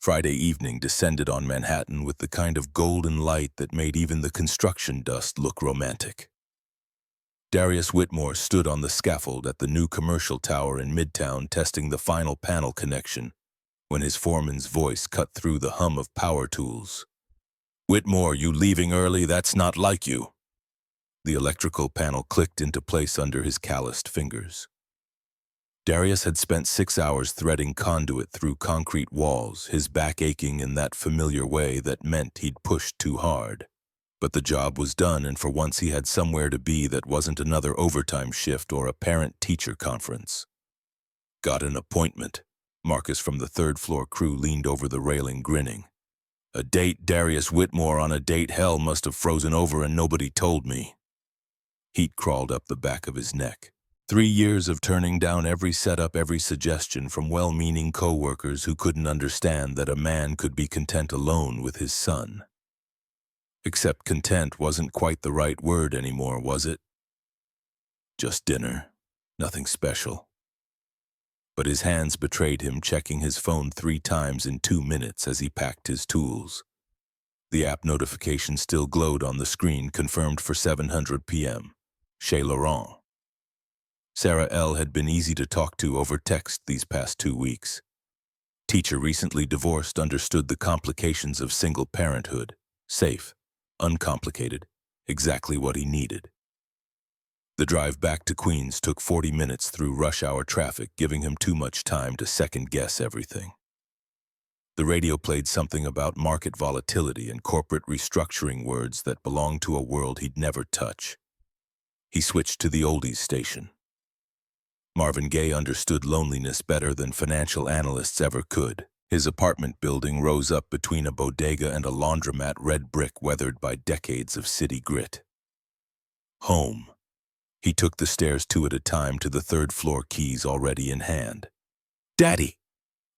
Friday evening descended on Manhattan with the kind of golden light that made even the construction dust look romantic. Darius Whitmore stood on the scaffold at the new commercial tower in Midtown testing the final panel connection when his foreman's voice cut through the hum of power tools. "Whitmore, you leaving early? That's not like you." The electrical panel clicked into place under his calloused fingers. Darius had spent 6 hours threading conduit through concrete walls, his back aching in that familiar way that meant he'd pushed too hard. But the job was done, and for once he had somewhere to be that wasn't another overtime shift or a parent-teacher conference. "Got an appointment." Marcus from the third-floor crew leaned over the railing, grinning. "A date? Darius Whitmore on a date? Hell must have frozen over and nobody told me." Heat crawled up the back of his neck. 3 years of turning down every setup, every suggestion from well-meaning co-workers who couldn't understand that a man could be content alone with his son. Except content wasn't quite the right word anymore, was it? Just dinner. Nothing special. But his hands betrayed him, checking his phone 3 times in 2 minutes as he packed his tools. The app notification still glowed on the screen, confirmed for 7:00 p.m. Chez Laurent. Sarah L. had been easy to talk to over text these past 2 weeks. Teacher recently divorced, understood the complications of single parenthood. Safe, uncomplicated, exactly what he needed. The drive back to Queens took 40 minutes through rush-hour traffic, giving him too much time to second-guess everything. The radio played something about market volatility and corporate restructuring, words that belonged to a world he'd never touch. He switched to the oldies station. Marvin Gaye understood loneliness better than financial analysts ever could. His apartment building rose up between a bodega and a laundromat, red brick weathered by decades of city grit. Home. He took the stairs 2 at a time to the 3rd floor, keys already in hand. "Daddy!"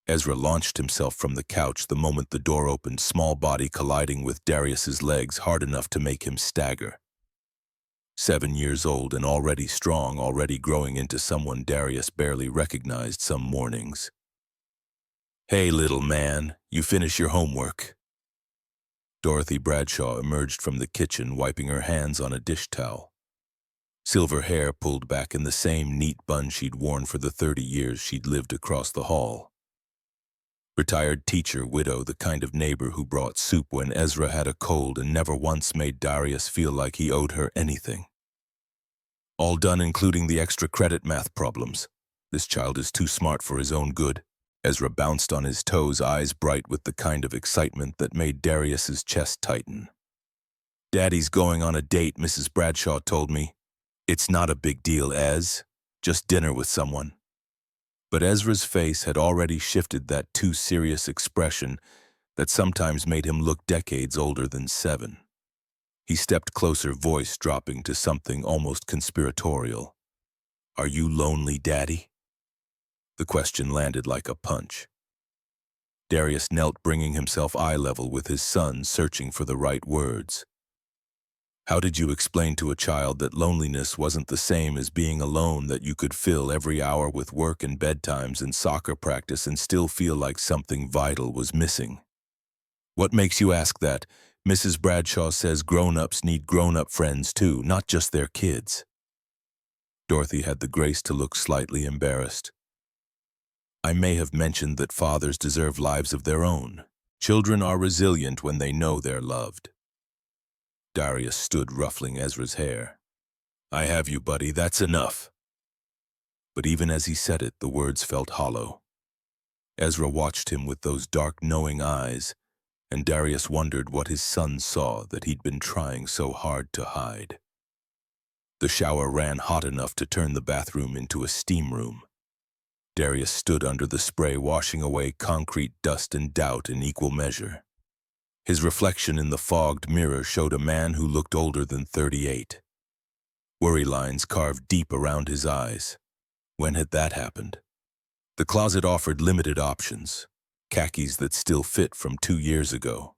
Ezra launched himself from the couch the moment the door opened, small body colliding with Darius's legs hard enough to make him stagger. 7 years old and already strong, already growing into someone Darius barely recognized some mornings. "Hey, little man, you finish your homework." Dorothy Bradshaw emerged from the kitchen, wiping her hands on a dish towel. Silver hair pulled back in the same neat bun she'd worn for the 30 years she'd lived across the hall. Retired teacher, widow, the kind of neighbor who brought soup when Ezra had a cold and never once made Darius feel like he owed her anything. "All done, including the extra credit math problems. This child is too smart for his own good." Ezra bounced on his toes, eyes bright with the kind of excitement that made Darius's chest tighten. "Daddy's going on a date, Mrs. Bradshaw told me." "It's not a big deal, Ez. Just dinner with someone." But Ezra's face had already shifted that too serious expression that sometimes made him look decades older than 7. He stepped closer, voice dropping to something almost conspiratorial. "Are you lonely, Daddy?" The question landed like a punch. Darius knelt, bringing himself eye level with his son, searching for the right words. How did you explain to a child that loneliness wasn't the same as being alone, that you could fill every hour with work and bedtimes and soccer practice and still feel like something vital was missing? "What makes you ask that? Mrs. Bradshaw says grown-ups need grown-up friends too, not just their kids." Dorothy had the grace to look slightly embarrassed. "I may have mentioned that fathers deserve lives of their own. Children are resilient when they know they're loved." Darius stood, ruffling Ezra's hair. "I have you, buddy. That's enough." But even as he said it, the words felt hollow. Ezra watched him with those dark, knowing eyes, and Darius wondered what his son saw that he'd been trying so hard to hide. The shower ran hot enough to turn the bathroom into a steam room. Darius stood under the spray, washing away concrete dust and doubt in equal measure. His reflection in the fogged mirror showed a man who looked older than 38. Worry lines carved deep around his eyes. When had that happened? The closet offered limited options. Khakis that still fit from 2 years ago.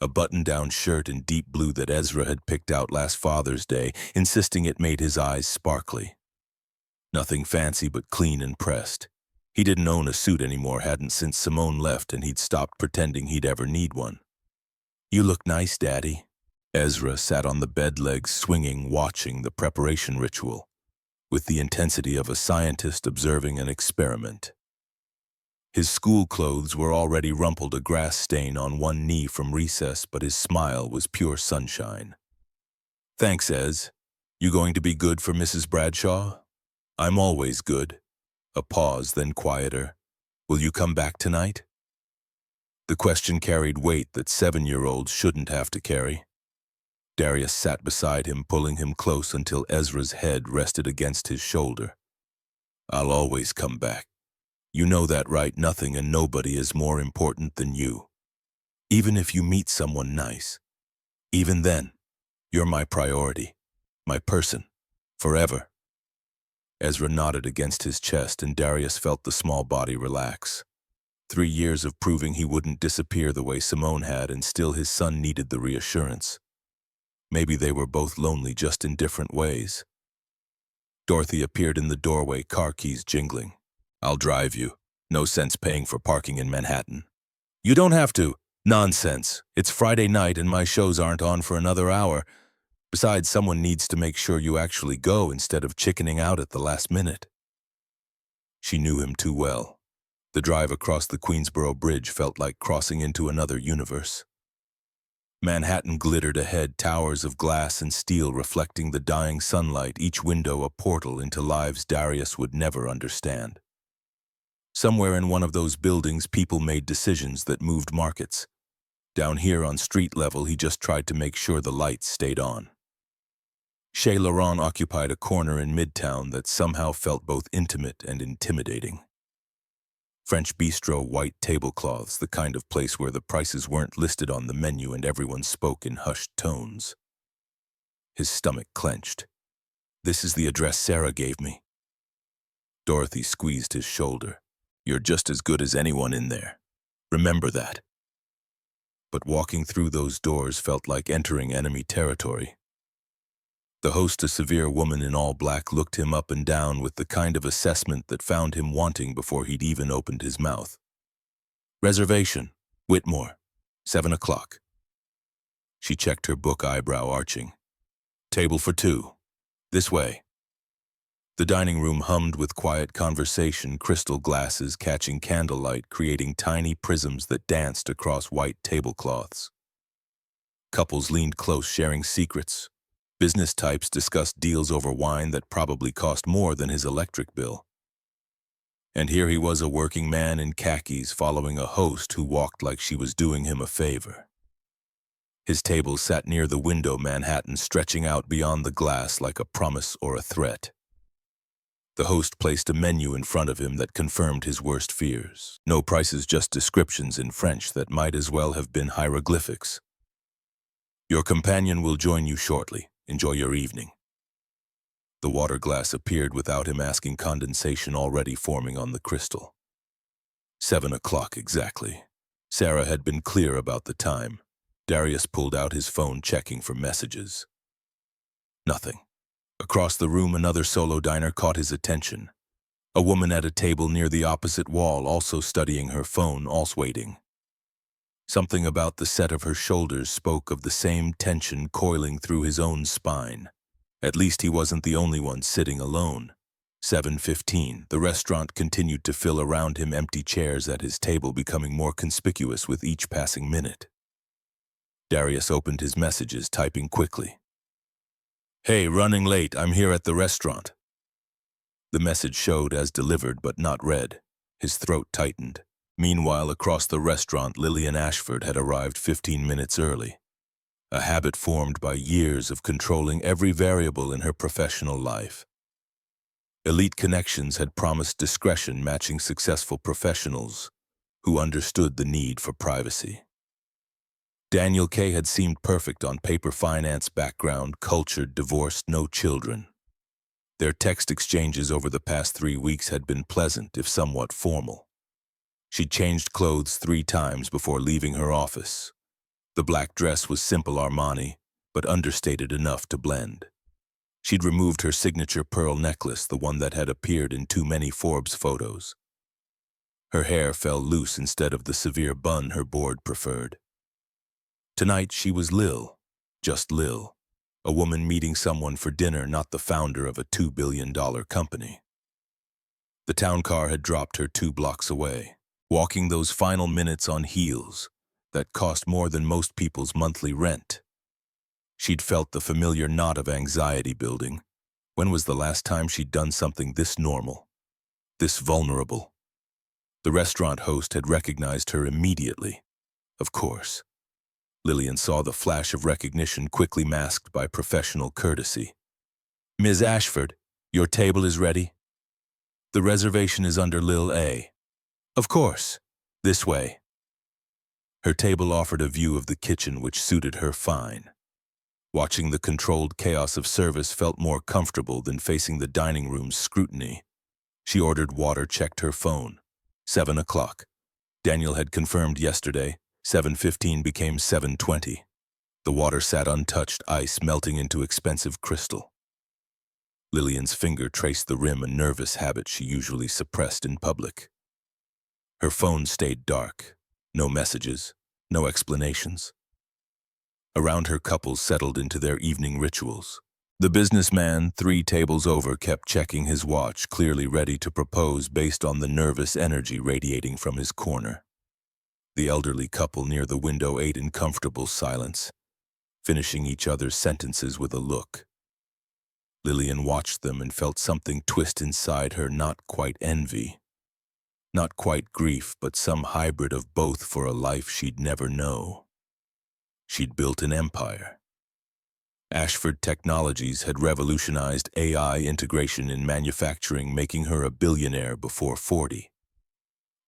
A button-down shirt in deep blue that Ezra had picked out last Father's Day, insisting it made his eyes sparkly. Nothing fancy but clean and pressed. He didn't own a suit anymore, hadn't since Simone left, and he'd stopped pretending he'd ever need one. "You look nice, Daddy." Ezra sat on the bed legs swinging, watching the preparation ritual, with the intensity of a scientist observing an experiment. His school clothes were already rumpled, a grass stain on one knee from recess, but his smile was pure sunshine. "Thanks, Ez. You going to be good for Mrs. Bradshaw?" "I'm always good." A pause, then quieter. "Will you come back tonight?" The question carried weight that 7-year-olds shouldn't have to carry. Darius sat beside him, pulling him close until Ezra's head rested against his shoulder. "I'll always come back. You know that, right? Nothing and nobody is more important than you. Even if you meet someone nice. Even then, you're my priority, my person, forever." Ezra nodded against his chest, and Darius felt the small body relax. 3 years of proving he wouldn't disappear the way Simone had, and still his son needed the reassurance. Maybe they were both lonely, just in different ways. Dorothy appeared in the doorway, car keys jingling. "I'll drive you. No sense paying for parking in Manhattan." "You don't have to." "Nonsense. It's Friday night and my shows aren't on for another hour. Besides, someone needs to make sure you actually go instead of chickening out at the last minute." She knew him too well. The drive across the Queensboro Bridge felt like crossing into another universe. Manhattan glittered ahead, towers of glass and steel reflecting the dying sunlight, each window a portal into lives Darius would never understand. Somewhere in one of those buildings, people made decisions that moved markets. Down here on street level, he just tried to make sure the lights stayed on. Chez Laurent occupied a corner in Midtown that somehow felt both intimate and intimidating. French bistro, white tablecloths, the kind of place where the prices weren't listed on the menu and everyone spoke in hushed tones. His stomach clenched. "This is the address Sarah gave me." Dorothy squeezed his shoulder. "You're just as good as anyone in there. Remember that." But walking through those doors felt like entering enemy territory. The host, a severe woman in all black, looked him up and down with the kind of assessment that found him wanting before he'd even opened his mouth. "Reservation, Whitmore, 7 o'clock. She checked her book, eyebrow arching. "Table for 2. This way." The dining room hummed with quiet conversation, crystal glasses catching candlelight, creating tiny prisms that danced across white tablecloths. Couples leaned close, sharing secrets. Business types discussed deals over wine that probably cost more than his electric bill. And here he was, a working man in khakis, following a host who walked like she was doing him a favor. His table sat near the window, Manhattan stretching out beyond the glass like a promise or a threat. The host placed a menu in front of him that confirmed his worst fears. No prices, just descriptions in French that might as well have been hieroglyphics. "Your companion will join you shortly. Enjoy your evening." The water glass appeared without him asking, condensation already forming on the crystal. 7 o'clock exactly. Sarah had been clear about the time. Darius pulled out his phone, checking for messages. Nothing. Across the room, another solo diner caught his attention. A woman at a table near the opposite wall, also studying her phone, also waiting. Something about the set of her shoulders spoke of the same tension coiling through his own spine. At least he wasn't the only one sitting alone. 7:15. The restaurant continued to fill around him, empty chairs at his table becoming more conspicuous with each passing minute. Darius opened his messages, typing quickly. "Hey, running late. I'm here at the restaurant." The message showed as delivered but not read. His throat tightened. Meanwhile, across the restaurant, Lillian Ashford had arrived 15 minutes early. A habit formed by years of controlling every variable in her professional life. Elite connections had promised discretion, matching successful professionals who understood the need for privacy. Daniel K. had seemed perfect on paper, finance background, cultured, divorced, no children. Their text exchanges over the past 3 weeks had been pleasant, if somewhat formal. She'd changed clothes 3 times before leaving her office. The black dress was simple Armani, but understated enough to blend. She'd removed her signature pearl necklace, the one that had appeared in too many Forbes photos. Her hair fell loose instead of the severe bun her board preferred. Tonight she was Lil, just Lil, a woman meeting someone for dinner, not the founder of a $2 billion company. The town car had dropped her 2 blocks away, walking those final minutes on heels that cost more than most people's monthly rent. She'd felt the familiar knot of anxiety building. When was the last time she'd done something this normal, this vulnerable? The restaurant host had recognized her immediately. Of course. Lillian saw the flash of recognition quickly masked by professional courtesy. "Ms. Ashford, your table is ready. The reservation is under Lil A." "Of course. This way." Her table offered a view of the kitchen which suited her fine. Watching the controlled chaos of service felt more comfortable than facing the dining room's scrutiny. She ordered water, checked her phone. 7 o'clock. Daniel had confirmed yesterday. 7:15 became 7:20. The water sat untouched, ice melting into expensive crystal. Lillian's finger traced the rim, a nervous habit she usually suppressed in public. Her phone stayed dark. No messages, no explanations. Around her, couples settled into their evening rituals. The businessman, 3 tables over, kept checking his watch, clearly ready to propose based on the nervous energy radiating from his corner. The elderly couple near the window ate in comfortable silence, finishing each other's sentences with a look. Lillian watched them and felt something twist inside her, not quite envy, not quite grief, but some hybrid of both for a life she'd never know. She'd built an empire. Ashford Technologies had revolutionized AI integration in manufacturing, making her a billionaire before 40.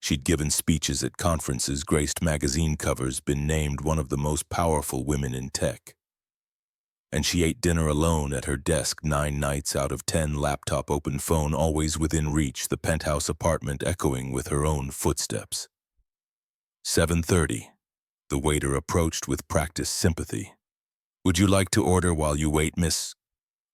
She'd given speeches at conferences, graced magazine covers, been named one of the most powerful women in tech. And she ate dinner alone at her desk 9 nights out of 10, laptop open, phone always within reach, the penthouse apartment echoing with her own footsteps. 7:30. The waiter approached with practiced sympathy. "Would you like to order while you wait, miss?"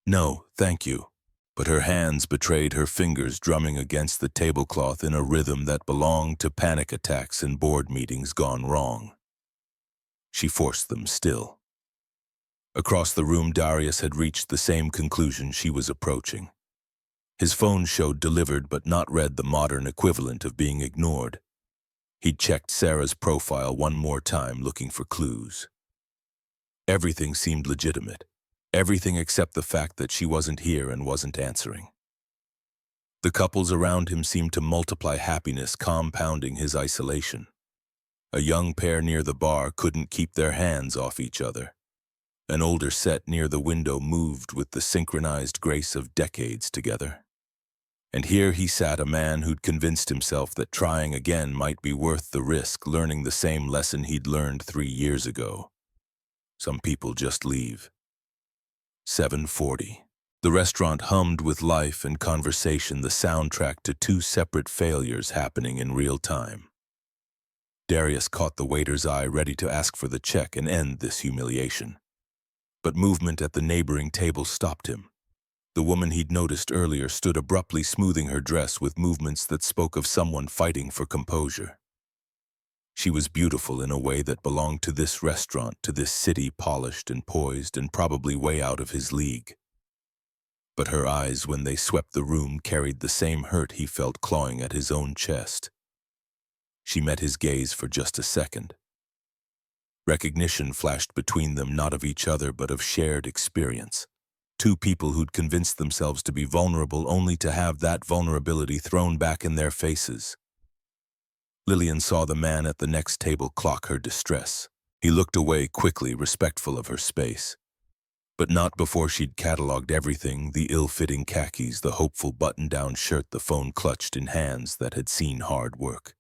"No, thank you." But her hands betrayed her fingers drumming against the tablecloth in a rhythm that belonged to panic attacks and board meetings gone wrong. She forced them still. Across the room, Darius had reached the same conclusion she was approaching. His phone showed delivered but not read, the modern equivalent of being ignored. He'd checked Sarah's profile one more time, looking for clues. Everything seemed legitimate. Everything except the fact that she wasn't here and wasn't answering. The couples around him seemed to multiply, happiness compounding his isolation. A young pair near the bar couldn't keep their hands off each other. An older set near the window moved with the synchronized grace of decades together. And here he sat, a man who'd convinced himself that trying again might be worth the risk, learning the same lesson he'd learned 3 years ago. Some people just leave. 7:40. The restaurant hummed with life and conversation, the soundtrack to 2 separate failures happening in real time. Darius caught the waiter's eye, ready to ask for the check and end this humiliation. But movement at the neighboring table stopped him. The woman he'd noticed earlier stood abruptly, smoothing her dress with movements that spoke of someone fighting for composure. She was beautiful in a way that belonged to this restaurant, to this city, polished and poised and probably way out of his league. But her eyes, when they swept the room, carried the same hurt he felt clawing at his own chest. She met his gaze for just a second. Recognition flashed between them, not of each other, but of shared experience. 2 people who'd convinced themselves to be vulnerable only to have that vulnerability thrown back in their faces. Lillian saw the man at the next table clock her distress. He looked away quickly, respectful of her space. But not before she'd catalogued everything: the ill-fitting khakis, the hopeful button-down shirt, the phone clutched in hands that had seen hard work.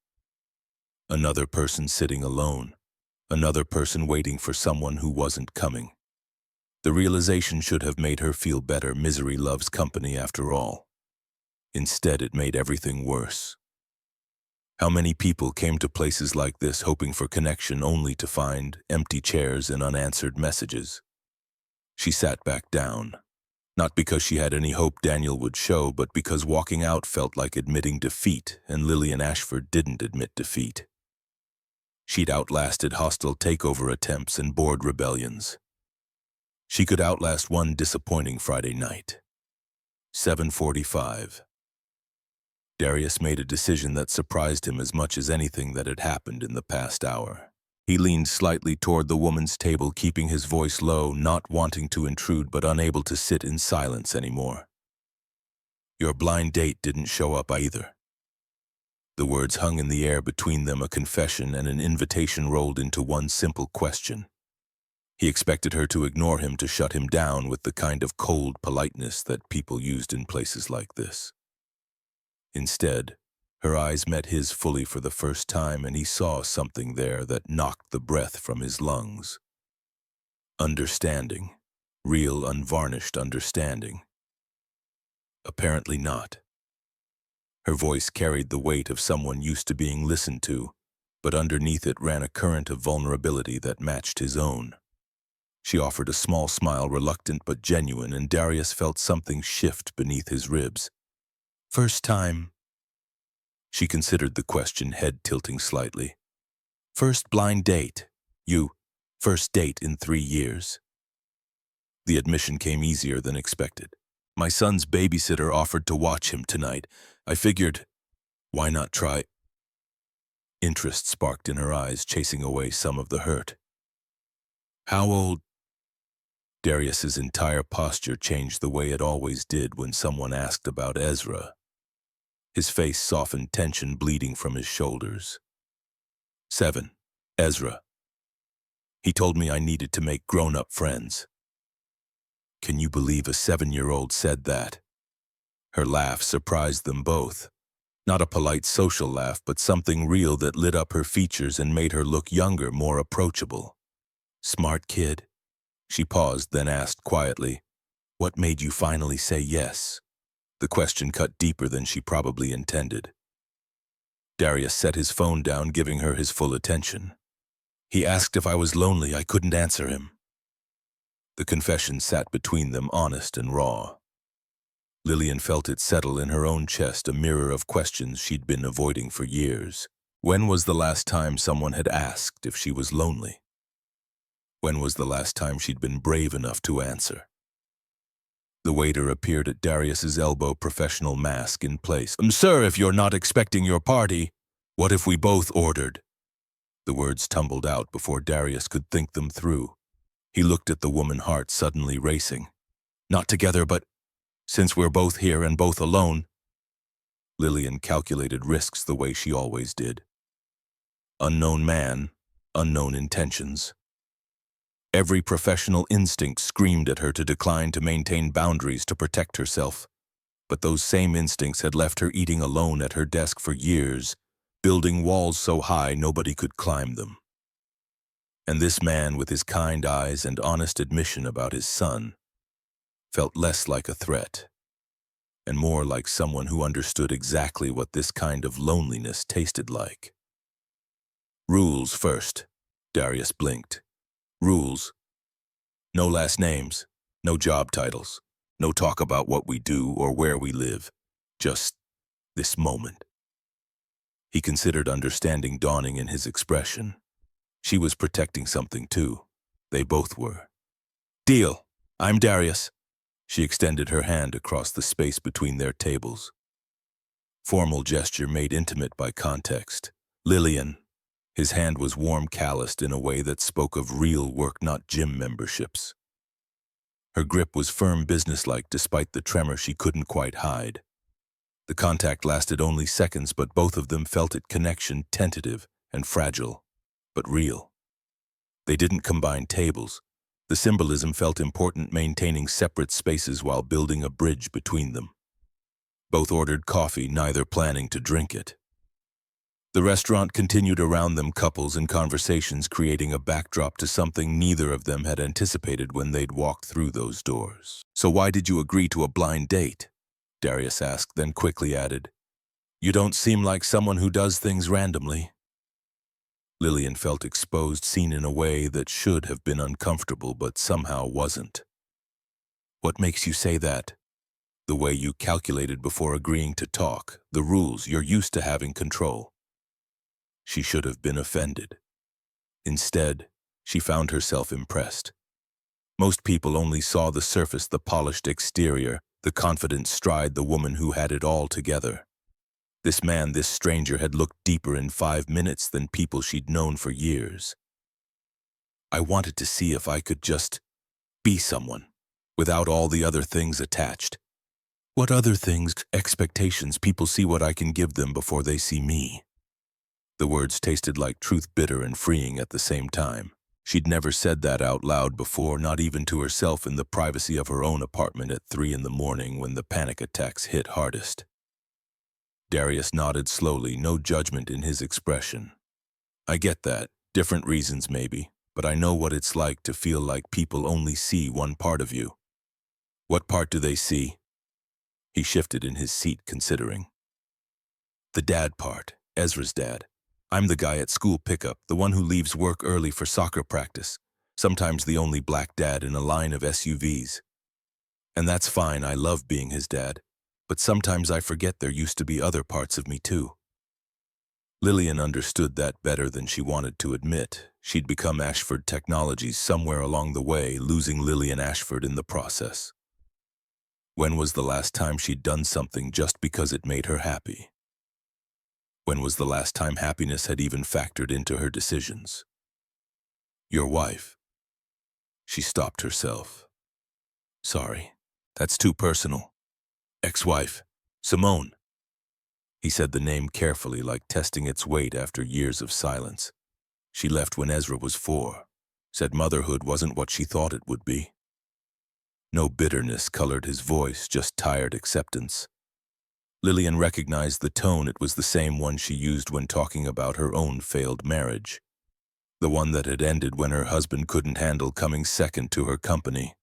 Another person sitting alone. Another person waiting for someone who wasn't coming. The realization should have made her feel better. Misery loves company after all. Instead, it made everything worse. How many people came to places like this hoping for connection, only to find empty chairs and unanswered messages? She sat back down. Not because she had any hope Daniel would show, but because walking out felt like admitting defeat, and Lillian Ashford didn't admit defeat. She'd outlasted hostile takeover attempts and board rebellions. She could outlast one disappointing Friday night. 7:45. Darius made a decision that surprised him as much as anything that had happened in the past hour. He leaned slightly toward the woman's table, keeping his voice low, not wanting to intrude but unable to sit in silence anymore. "Your blind date didn't show up either." The words hung in the air between them, a confession and an invitation rolled into one simple question. He expected her to ignore him, to shut him down with the kind of cold politeness that people used in places like this. Instead, her eyes met his fully for the first time, and he saw something there that knocked the breath from his lungs. Understanding. Real, unvarnished understanding. Apparently not. Her voice carried the weight of someone used to being listened to, but underneath it ran a current of vulnerability that matched his own. She offered a small smile, reluctant but genuine, and Darius felt something shift beneath his ribs. "First time?" She considered the question, head tilting slightly. "First blind date. First date in 3 years." The admission came easier than expected. "My son's babysitter offered to watch him tonight. I figured, why not try?" Interest sparked in her eyes, chasing away some of the hurt. "How old?" Darius's entire posture changed the way it always did when someone asked about Ezra. His face softened, tension bleeding from his shoulders. 7. Ezra. He told me I needed to make grown-up friends. Can you believe a 7-year-old said that? Her laugh surprised them both. Not a polite social laugh, but something real that lit up her features and made her look younger, more approachable. "Smart kid." She paused, then asked quietly, "What made you finally say yes?" The question cut deeper than she probably intended. Darius set his phone down, giving her his full attention. "He asked if I was lonely. I couldn't answer him." The confession sat between them, honest and raw. Lillian felt it settle in her own chest, a mirror of questions she'd been avoiding for years. When was the last time someone had asked if she was lonely? When was the last time she'd been brave enough to answer? The waiter appeared at Darius's elbow, professional mask in place. Sir, if you're not expecting your party, what if we both ordered?" The words tumbled out before Darius could think them through. He looked at the woman, heart suddenly racing. "Not together, but since we're both here and both alone." Lillian calculated risks the way she always did. Unknown man, unknown intentions. Every professional instinct screamed at her to decline, to maintain boundaries, to protect herself. But those same instincts had left her eating alone at her desk for years, building walls so high nobody could climb them. And this man, with his kind eyes and honest admission about his son, felt less like a threat, and more like someone who understood exactly what this kind of loneliness tasted like. "Rules first," Darius blinked. "Rules. No last names, no job titles, no talk about what we do or where we live. Just this moment." He considered understanding dawning in his expression. She was protecting something too. They both were. "Deal. I'm Darius." She extended her hand across the space between their tables. Formal gesture made intimate by context. "Lillian." His hand was warm, calloused in a way that spoke of real work, not gym memberships. Her grip was firm, businesslike, despite the tremor she couldn't quite hide. The contact lasted only seconds, but both of them felt it, connection, tentative and fragile, but real. They didn't combine tables. The symbolism felt important, maintaining separate spaces while building a bridge between them. Both ordered coffee, neither planning to drink it. The restaurant continued around them, couples and conversations, creating a backdrop to something neither of them had anticipated when they'd walked through those doors. "So why did you agree to a blind date?" Darius asked, then quickly added, "You don't seem like someone who does things randomly." Lillian felt exposed, seen in a way that should have been uncomfortable but somehow wasn't. What makes you say that? The way you calculated before agreeing to talk, the rules you're used to having control. She should have been offended. Instead, she found herself impressed. Most people only saw the surface, the polished exterior, the confident stride, the woman who had it all together. This man, this stranger, had looked deeper in 5 minutes than people she'd known for years. I wanted to see if I could just be someone, without all the other things attached. What other things? Expectations. People see what I can give them before they see me. The words tasted like truth, bitter and freeing at the same time. She'd never said that out loud before, not even to herself in the privacy of her own apartment at 3 in the morning when the panic attacks hit hardest. Darius nodded slowly, no judgment in his expression. I get that. Different reasons maybe, but I know what it's like to feel like people only see one part of you. What part do they see? He shifted in his seat, considering. The dad part, Ezra's dad. I'm the guy at school pickup, the one who leaves work early for soccer practice, sometimes the only black dad in a line of SUVs. And that's fine, I love being his dad, but sometimes I forget there used to be other parts of me too. Lillian understood that better than she wanted to admit. She'd become Ashford Technologies somewhere along the way, losing Lillian Ashford in the process. When was the last time she'd done something just because it made her happy? When was the last time happiness had even factored into her decisions? Your wife. She stopped herself. Sorry, that's too personal. Ex-wife, Simone. He said the name carefully, like testing its weight after years of silence. She left when Ezra was 4. Said motherhood wasn't what she thought it would be. No bitterness colored his voice, just tired acceptance. Lillian recognized the tone. It was the same one she used when talking about her own failed marriage. The one that had ended when her husband couldn't handle coming second to her company.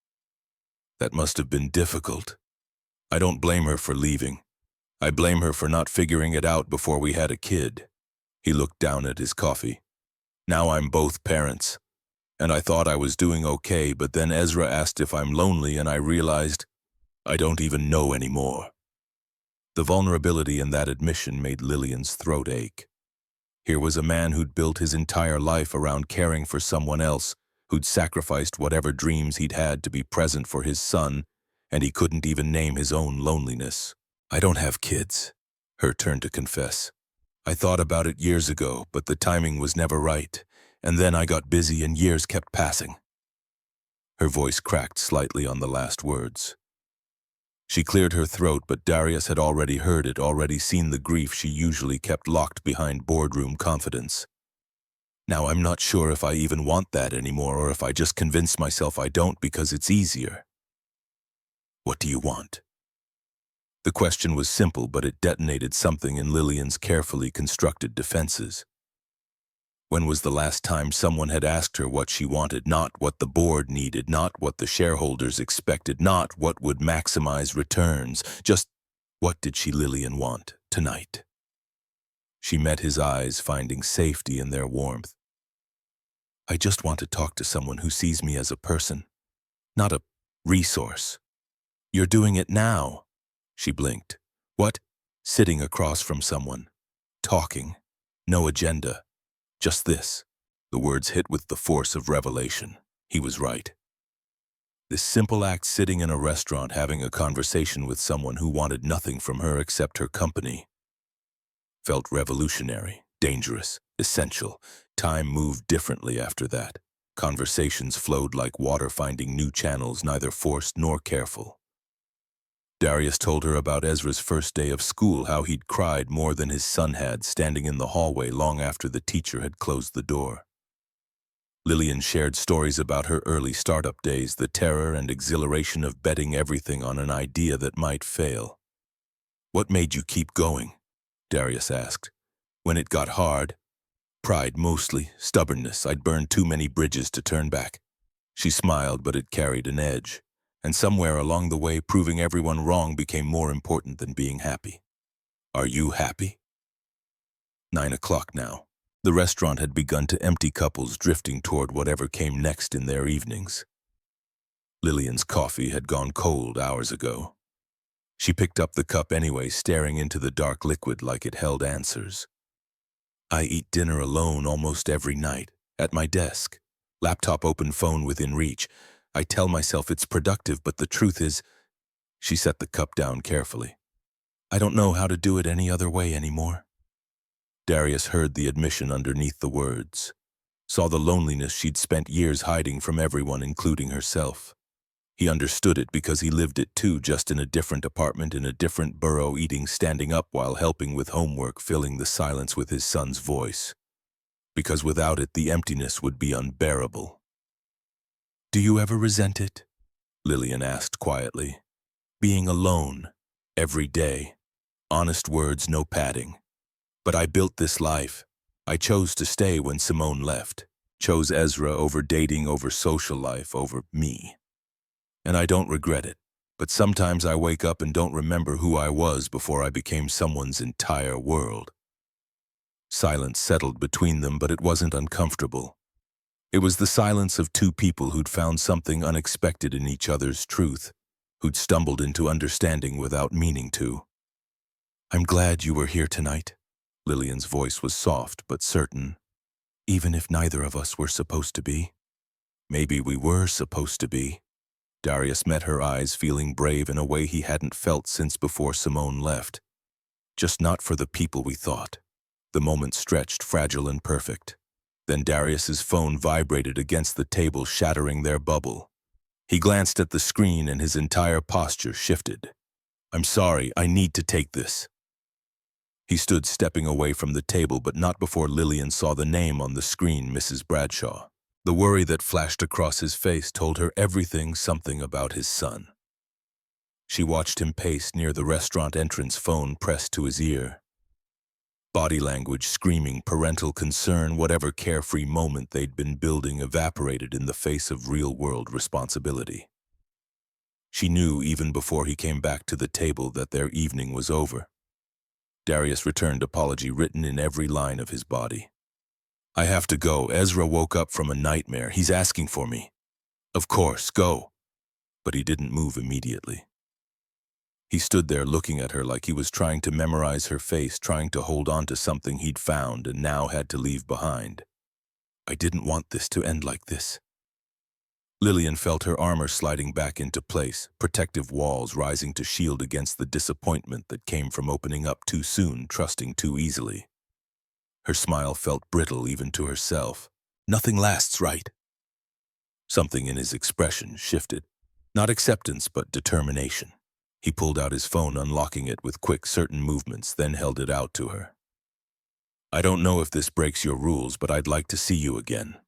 That must have been difficult. I don't blame her for leaving. I blame her for not figuring it out before we had a kid. He looked down at his coffee. Now I'm both parents. And I thought I was doing okay, but then Ezra asked if I'm lonely and I realized I don't even know anymore. The vulnerability in that admission made Lillian's throat ache. Here was a man who'd built his entire life around caring for someone else, who'd sacrificed whatever dreams he'd had to be present for his son, and he couldn't even name his own loneliness. I don't have kids, her turn to confess. I thought about it years ago, but the timing was never right, and then I got busy and years kept passing. Her voice cracked slightly on the last words. She cleared her throat, but Darius had already heard it, already seen the grief she usually kept locked behind boardroom confidence. Now I'm not sure if I even want that anymore, or if I just convince myself I don't because it's easier. What do you want? The question was simple, but it detonated something in Lillian's carefully constructed defenses. When was the last time someone had asked her what she wanted, not what the board needed, not what the shareholders expected, not what would maximize returns, just what did Lillian want tonight? She met his eyes, finding safety in their warmth. I just want to talk to someone who sees me as a person, not a resource. You're doing it now. She blinked. What? Sitting across from someone. Talking. No agenda. Just this. The words hit with the force of revelation. He was right. This simple act, sitting in a restaurant having a conversation with someone who wanted nothing from her except her company, felt revolutionary, dangerous, essential. Time moved differently after that. Conversations flowed like water, finding new channels, neither forced nor careful. Darius told her about Ezra's first day of school, how he'd cried more than his son had, standing in the hallway long after the teacher had closed the door. Lillian shared stories about her early startup days, the terror and exhilaration of betting everything on an idea that might fail. What made you keep going? Darius asked. When it got hard? Pride mostly, stubbornness. I'd burned too many bridges to turn back. She smiled, but it carried an edge. And somewhere along the way, proving everyone wrong became more important than being happy. Are you happy? 9 o'clock now. The restaurant had begun to empty, couples drifting toward whatever came next in their evenings. Lillian's coffee had gone cold hours ago. She picked up the cup anyway, staring into the dark liquid like it held answers. I eat dinner alone almost every night, at my desk. Laptop open, phone within reach. I tell myself it's productive, but the truth is, she set the cup down carefully. I don't know how to do it any other way anymore. Darius heard the admission underneath the words, saw the loneliness she'd spent years hiding from everyone, including herself. He understood it because he lived it too, just in a different apartment in a different borough, eating standing up while helping with homework, filling the silence with his son's voice. Because without it, the emptiness would be unbearable. "Do you ever resent it?" Lillian asked quietly. "Being alone, every day. Honest words, no padding. But I built this life. I chose to stay when Simone left. Chose Ezra over dating, over social life, over me. And I don't regret it. But sometimes I wake up and don't remember who I was before I became someone's entire world." Silence settled between them, but it wasn't uncomfortable. It was the silence of two people who'd found something unexpected in each other's truth, who'd stumbled into understanding without meaning to. "I'm glad you were here tonight." Lillian's voice was soft but certain. "Even if neither of us were supposed to be." Maybe we were supposed to be. Darius met her eyes, feeling brave in a way he hadn't felt since before Simone left. Just not for the people we thought. The moment stretched, fragile and perfect. Then Darius's phone vibrated against the table, shattering their bubble. He glanced at the screen and his entire posture shifted. "I'm sorry, I need to take this." He stood, stepping away from the table, but not before Lillian saw the name on the screen, Mrs. Bradshaw. The worry that flashed across his face told her everything, something about his son. She watched him pace near the restaurant entrance, phone pressed to his ear. Body language screaming parental concern. Whatever carefree moment they'd been building evaporated in the face of real-world responsibility. She knew even before he came back to the table that their evening was over. Darius returned apology written in every line of his body. "I have to go. Ezra woke up from a nightmare. He's asking for me." "Of course, go." But he didn't move immediately. He stood there looking at her like he was trying to memorize her face, trying to hold on to something he'd found and now had to leave behind. "I didn't want this to end like this." Lillian felt her armor sliding back into place, protective walls rising to shield against the disappointment that came from opening up too soon, trusting too easily. Her smile felt brittle even to herself. "Nothing lasts, right?" Something in his expression shifted. Not acceptance, but determination. He pulled out his phone, unlocking it with quick, certain movements, then held it out to her. "I don't know if this breaks your rules, but I'd like to see you again."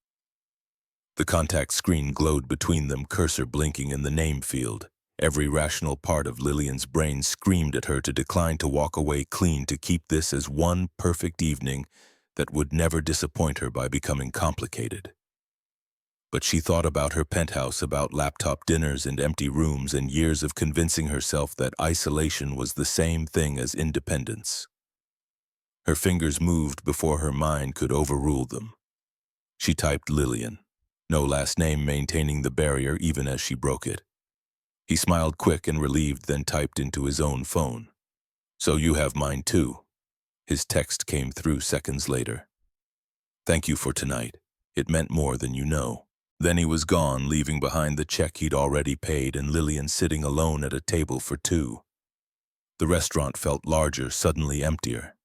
The contact screen glowed between them, cursor blinking in the name field. Every rational part of Lillian's brain screamed at her to decline, to walk away clean, to keep this as one perfect evening that would never disappoint her by becoming complicated. But she thought about her penthouse, about laptop dinners and empty rooms, and years of convincing herself that isolation was the same thing as independence. Her fingers moved before her mind could overrule them. She typed Lillian, no last name, maintaining the barrier even as she broke it. He smiled, quick and relieved, then typed into his own phone. "So you have mine too." His text came through seconds later. "Thank you for tonight. It meant more than you know." Then he was gone, leaving behind the check he'd already paid and Lillian sitting alone at a table for two. The restaurant felt larger, suddenly emptier.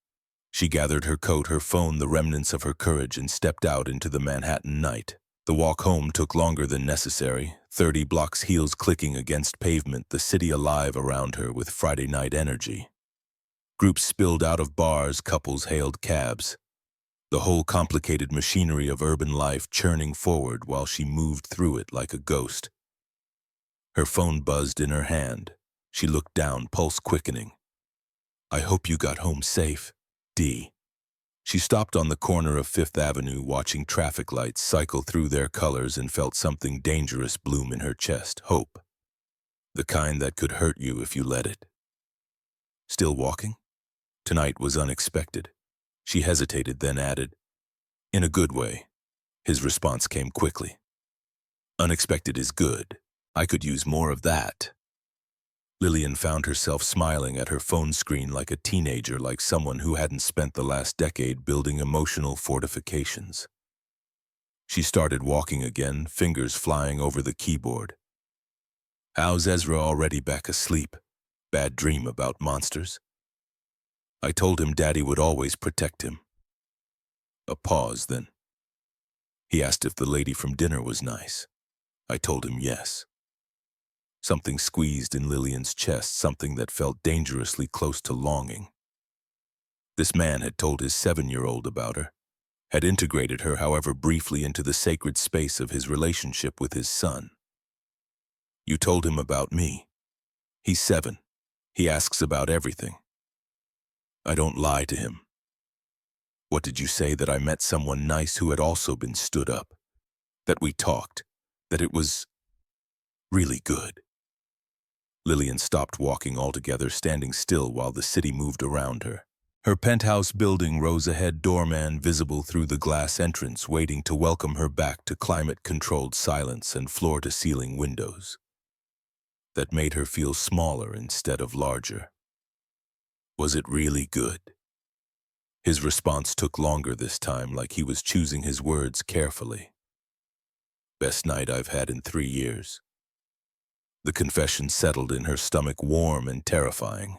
She gathered her coat, her phone, the remnants of her courage, and stepped out into the Manhattan night. The walk home took longer than necessary, 30 blocks, heels clicking against pavement, the city alive around her with Friday night energy. Groups spilled out of bars, couples hailed cabs. The whole complicated machinery of urban life churning forward while she moved through it like a ghost. Her phone buzzed in her hand. She looked down, pulse quickening. "I hope you got home safe, D." She stopped on the corner of Fifth Avenue, watching traffic lights cycle through their colors, and felt something dangerous bloom in her chest. Hope. The kind that could hurt you if you let it. "Still walking?" Tonight was unexpected. She hesitated, then added, "In a good way." His response came quickly. "Unexpected is good. I could use more of that. Lillian found herself smiling at her phone screen like a teenager, like someone who hadn't spent the last decade building emotional fortifications. She started walking again, fingers flying over the keyboard. How's Ezra already back asleep? Bad dream about monsters? I told him Daddy would always protect him. A pause, then. He asked if the lady from dinner was nice. I told him yes. Something squeezed in Lillian's chest, something that felt dangerously close to longing. This man had told his 7-year-old about her, had integrated her, however briefly, into the sacred space of his relationship with his son. You told him about me. He's 7. He asks about everything. I don't lie to him. What did you say? That I met someone nice who had also been stood up? That we talked? That it was really good? Lillian stopped walking altogether, standing still while the city moved around her. Her penthouse building rose ahead, doorman visible through the glass entrance, waiting to welcome her back to climate-controlled silence and floor-to-ceiling windows. That made her feel smaller instead of larger. Was it really good? His response took longer this time, like he was choosing his words carefully. Best night I've had in 3 years. The confession settled in her stomach, warm and terrifying.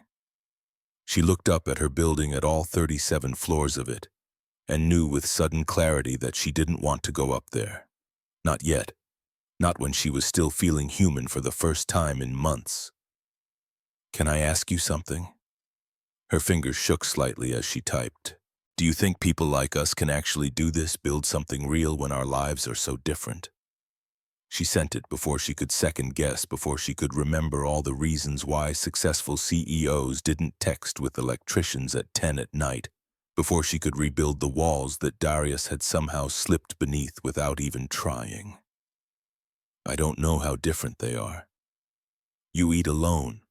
She looked up at her building, at all 37 floors of it, and knew with sudden clarity that she didn't want to go up there. Not yet. Not when she was still feeling human for the first time in months. Can I ask you something? Her fingers shook slightly as she typed. Do you think people like us can actually do this, build something real when our lives are so different? She sent it before she could second-guess, before she could remember all the reasons why successful CEOs didn't text with electricians at 10 at night, before she could rebuild the walls that Darius had somehow slipped beneath without even trying. I don't know how different they are. You eat alone.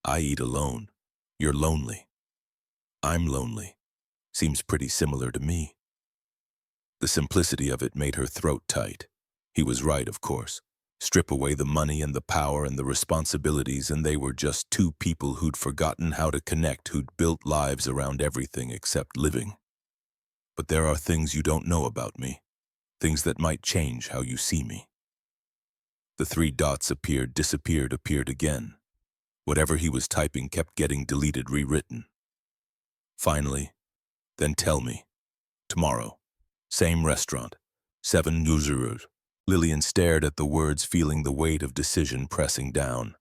I eat alone. You're lonely. I'm lonely. Seems pretty similar to me. The simplicity of it made her throat tight. He was right, of course. Strip away the money and the power and the responsibilities, and they were just two people who'd forgotten how to connect, who'd built lives around everything except living. But there are things you don't know about me, things that might change how you see me. The 3 dots appeared, disappeared, appeared again. Whatever he was typing kept getting deleted, rewritten. Finally, then tell me. Tomorrow. Same restaurant. 7 users. Lillian stared at the words, feeling the weight of decision pressing down.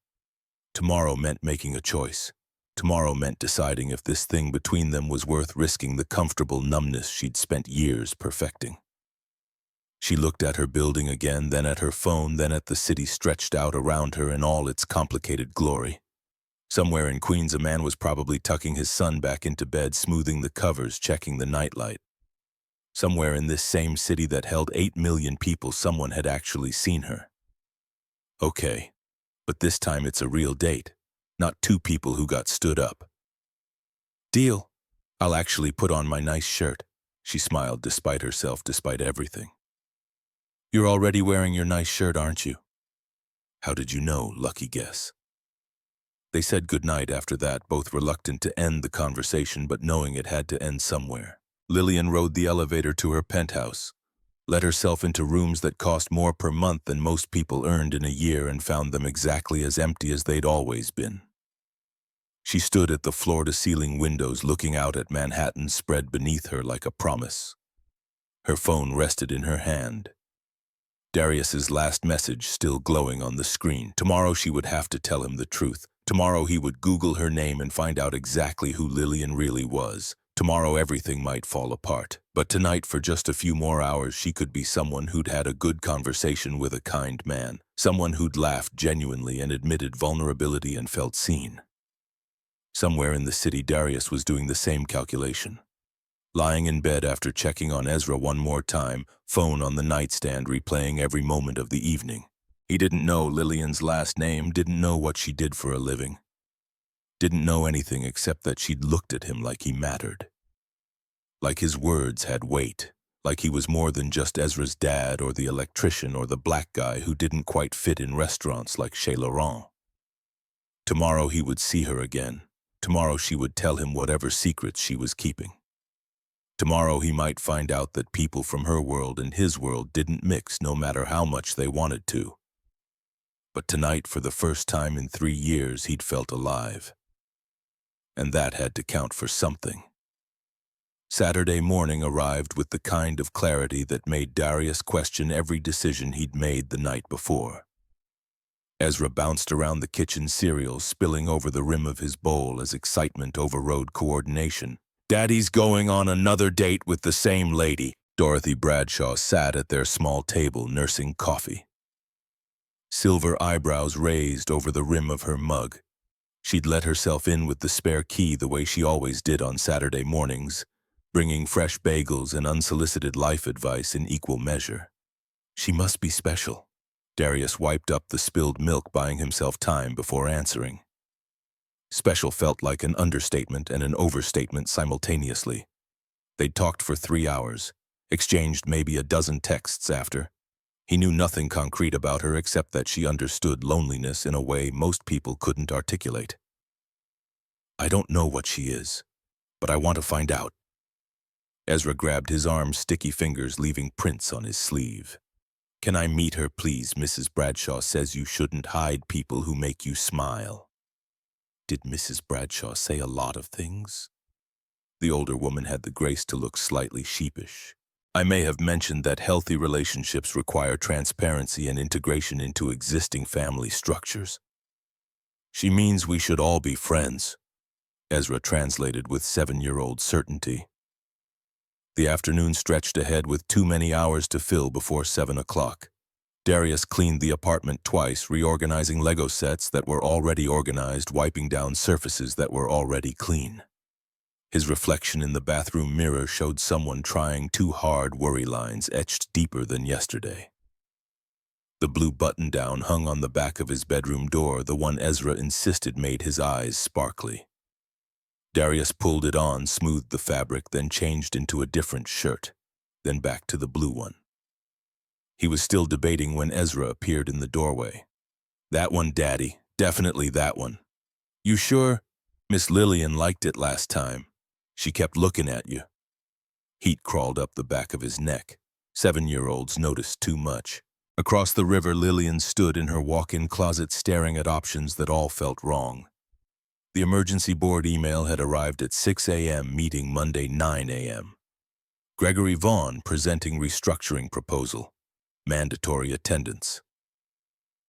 Tomorrow meant making a choice. Tomorrow meant deciding if this thing between them was worth risking the comfortable numbness she'd spent years perfecting. She looked at her building again, then at her phone, then at the city stretched out around her in all its complicated glory. Somewhere in Queens, a man was probably tucking his son back into bed, smoothing the covers, checking the nightlight. Somewhere in this same city that held 8 million people, someone had actually seen her. Okay, but this time it's a real date, not 2 people who got stood up. Deal. I'll actually put on my nice shirt. She smiled despite herself, despite everything. You're already wearing your nice shirt, aren't you? How did you know? Lucky guess. They said goodnight after that, both reluctant to end the conversation but knowing it had to end somewhere. Lillian rode the elevator to her penthouse, let herself into rooms that cost more per month than most people earned in a year, and found them exactly as empty as they'd always been. She stood at the floor-to-ceiling windows, looking out at Manhattan spread beneath her like a promise. Her phone rested in her hand. Darius's last message still glowing on the screen. Tomorrow she would have to tell him the truth. Tomorrow he would Google her name and find out exactly who Lillian really was. Tomorrow everything might fall apart. But tonight, for just a few more hours, she could be someone who'd had a good conversation with a kind man. Someone who'd laughed genuinely and admitted vulnerability and felt seen. Somewhere in the city, Darius was doing the same calculation. Lying in bed after checking on Ezra one more time, phone on the nightstand, replaying every moment of the evening. He didn't know Lillian's last name, didn't know what she did for a living. Didn't know anything except that she'd looked at him like he mattered. Like his words had weight, like he was more than just Ezra's dad or the electrician or the black guy who didn't quite fit in restaurants like Chez Laurent. Tomorrow he would see her again. Tomorrow she would tell him whatever secrets she was keeping. Tomorrow he might find out that people from her world and his world didn't mix no matter how much they wanted to. But tonight, for the first time in 3 years, he'd felt alive. And that had to count for something. Saturday morning arrived with the kind of clarity that made Darius question every decision he'd made the night before. Ezra bounced around the kitchen cereal, spilling over the rim of his bowl as excitement overrode coordination. "Daddy's going on another date with the same lady." Dorothy Bradshaw sat at their small table nursing coffee. Silver eyebrows raised over the rim of her mug. She'd let herself in with the spare key the way she always did on Saturday mornings, bringing fresh bagels and unsolicited life advice in equal measure. She must be special. Darius wiped up the spilled milk, buying himself time before answering. Special felt like an understatement and an overstatement simultaneously. They'd talked for 3 hours, exchanged maybe a dozen texts after. He knew nothing concrete about her except that she understood loneliness in a way most people couldn't articulate. "I don't know what she is, but I want to find out." Ezra grabbed his arm's sticky fingers, leaving prints on his sleeve. "Can I meet her, please? Mrs. Bradshaw says you shouldn't hide people who make you smile." Did Mrs. Bradshaw say a lot of things? The older woman had the grace to look slightly sheepish. "I may have mentioned that healthy relationships require transparency and integration into existing family structures." "She means we should all be friends," Ezra translated with 7-year-old certainty. The afternoon stretched ahead with too many hours to fill before 7 o'clock. Darius cleaned the apartment twice, reorganizing Lego sets that were already organized, wiping down surfaces that were already clean. His reflection in the bathroom mirror showed someone trying too hard, worry lines etched deeper than yesterday. The blue button-down hung on the back of his bedroom door, the one Ezra insisted made his eyes sparkly. Darius pulled it on, smoothed the fabric, then changed into a different shirt, then back to the blue one. He was still debating when Ezra appeared in the doorway. "That one, Daddy. Definitely that one." "You sure? Miss Lillian liked it last time. She kept looking at you." Heat crawled up the back of his neck. 7-year-olds noticed too much. Across the river, Lillian stood in her walk-in closet, staring at options that all felt wrong. The emergency board email had arrived at 6 a.m., meeting Monday 9 a.m. Gregory Vaughn presenting restructuring proposal. Mandatory attendance.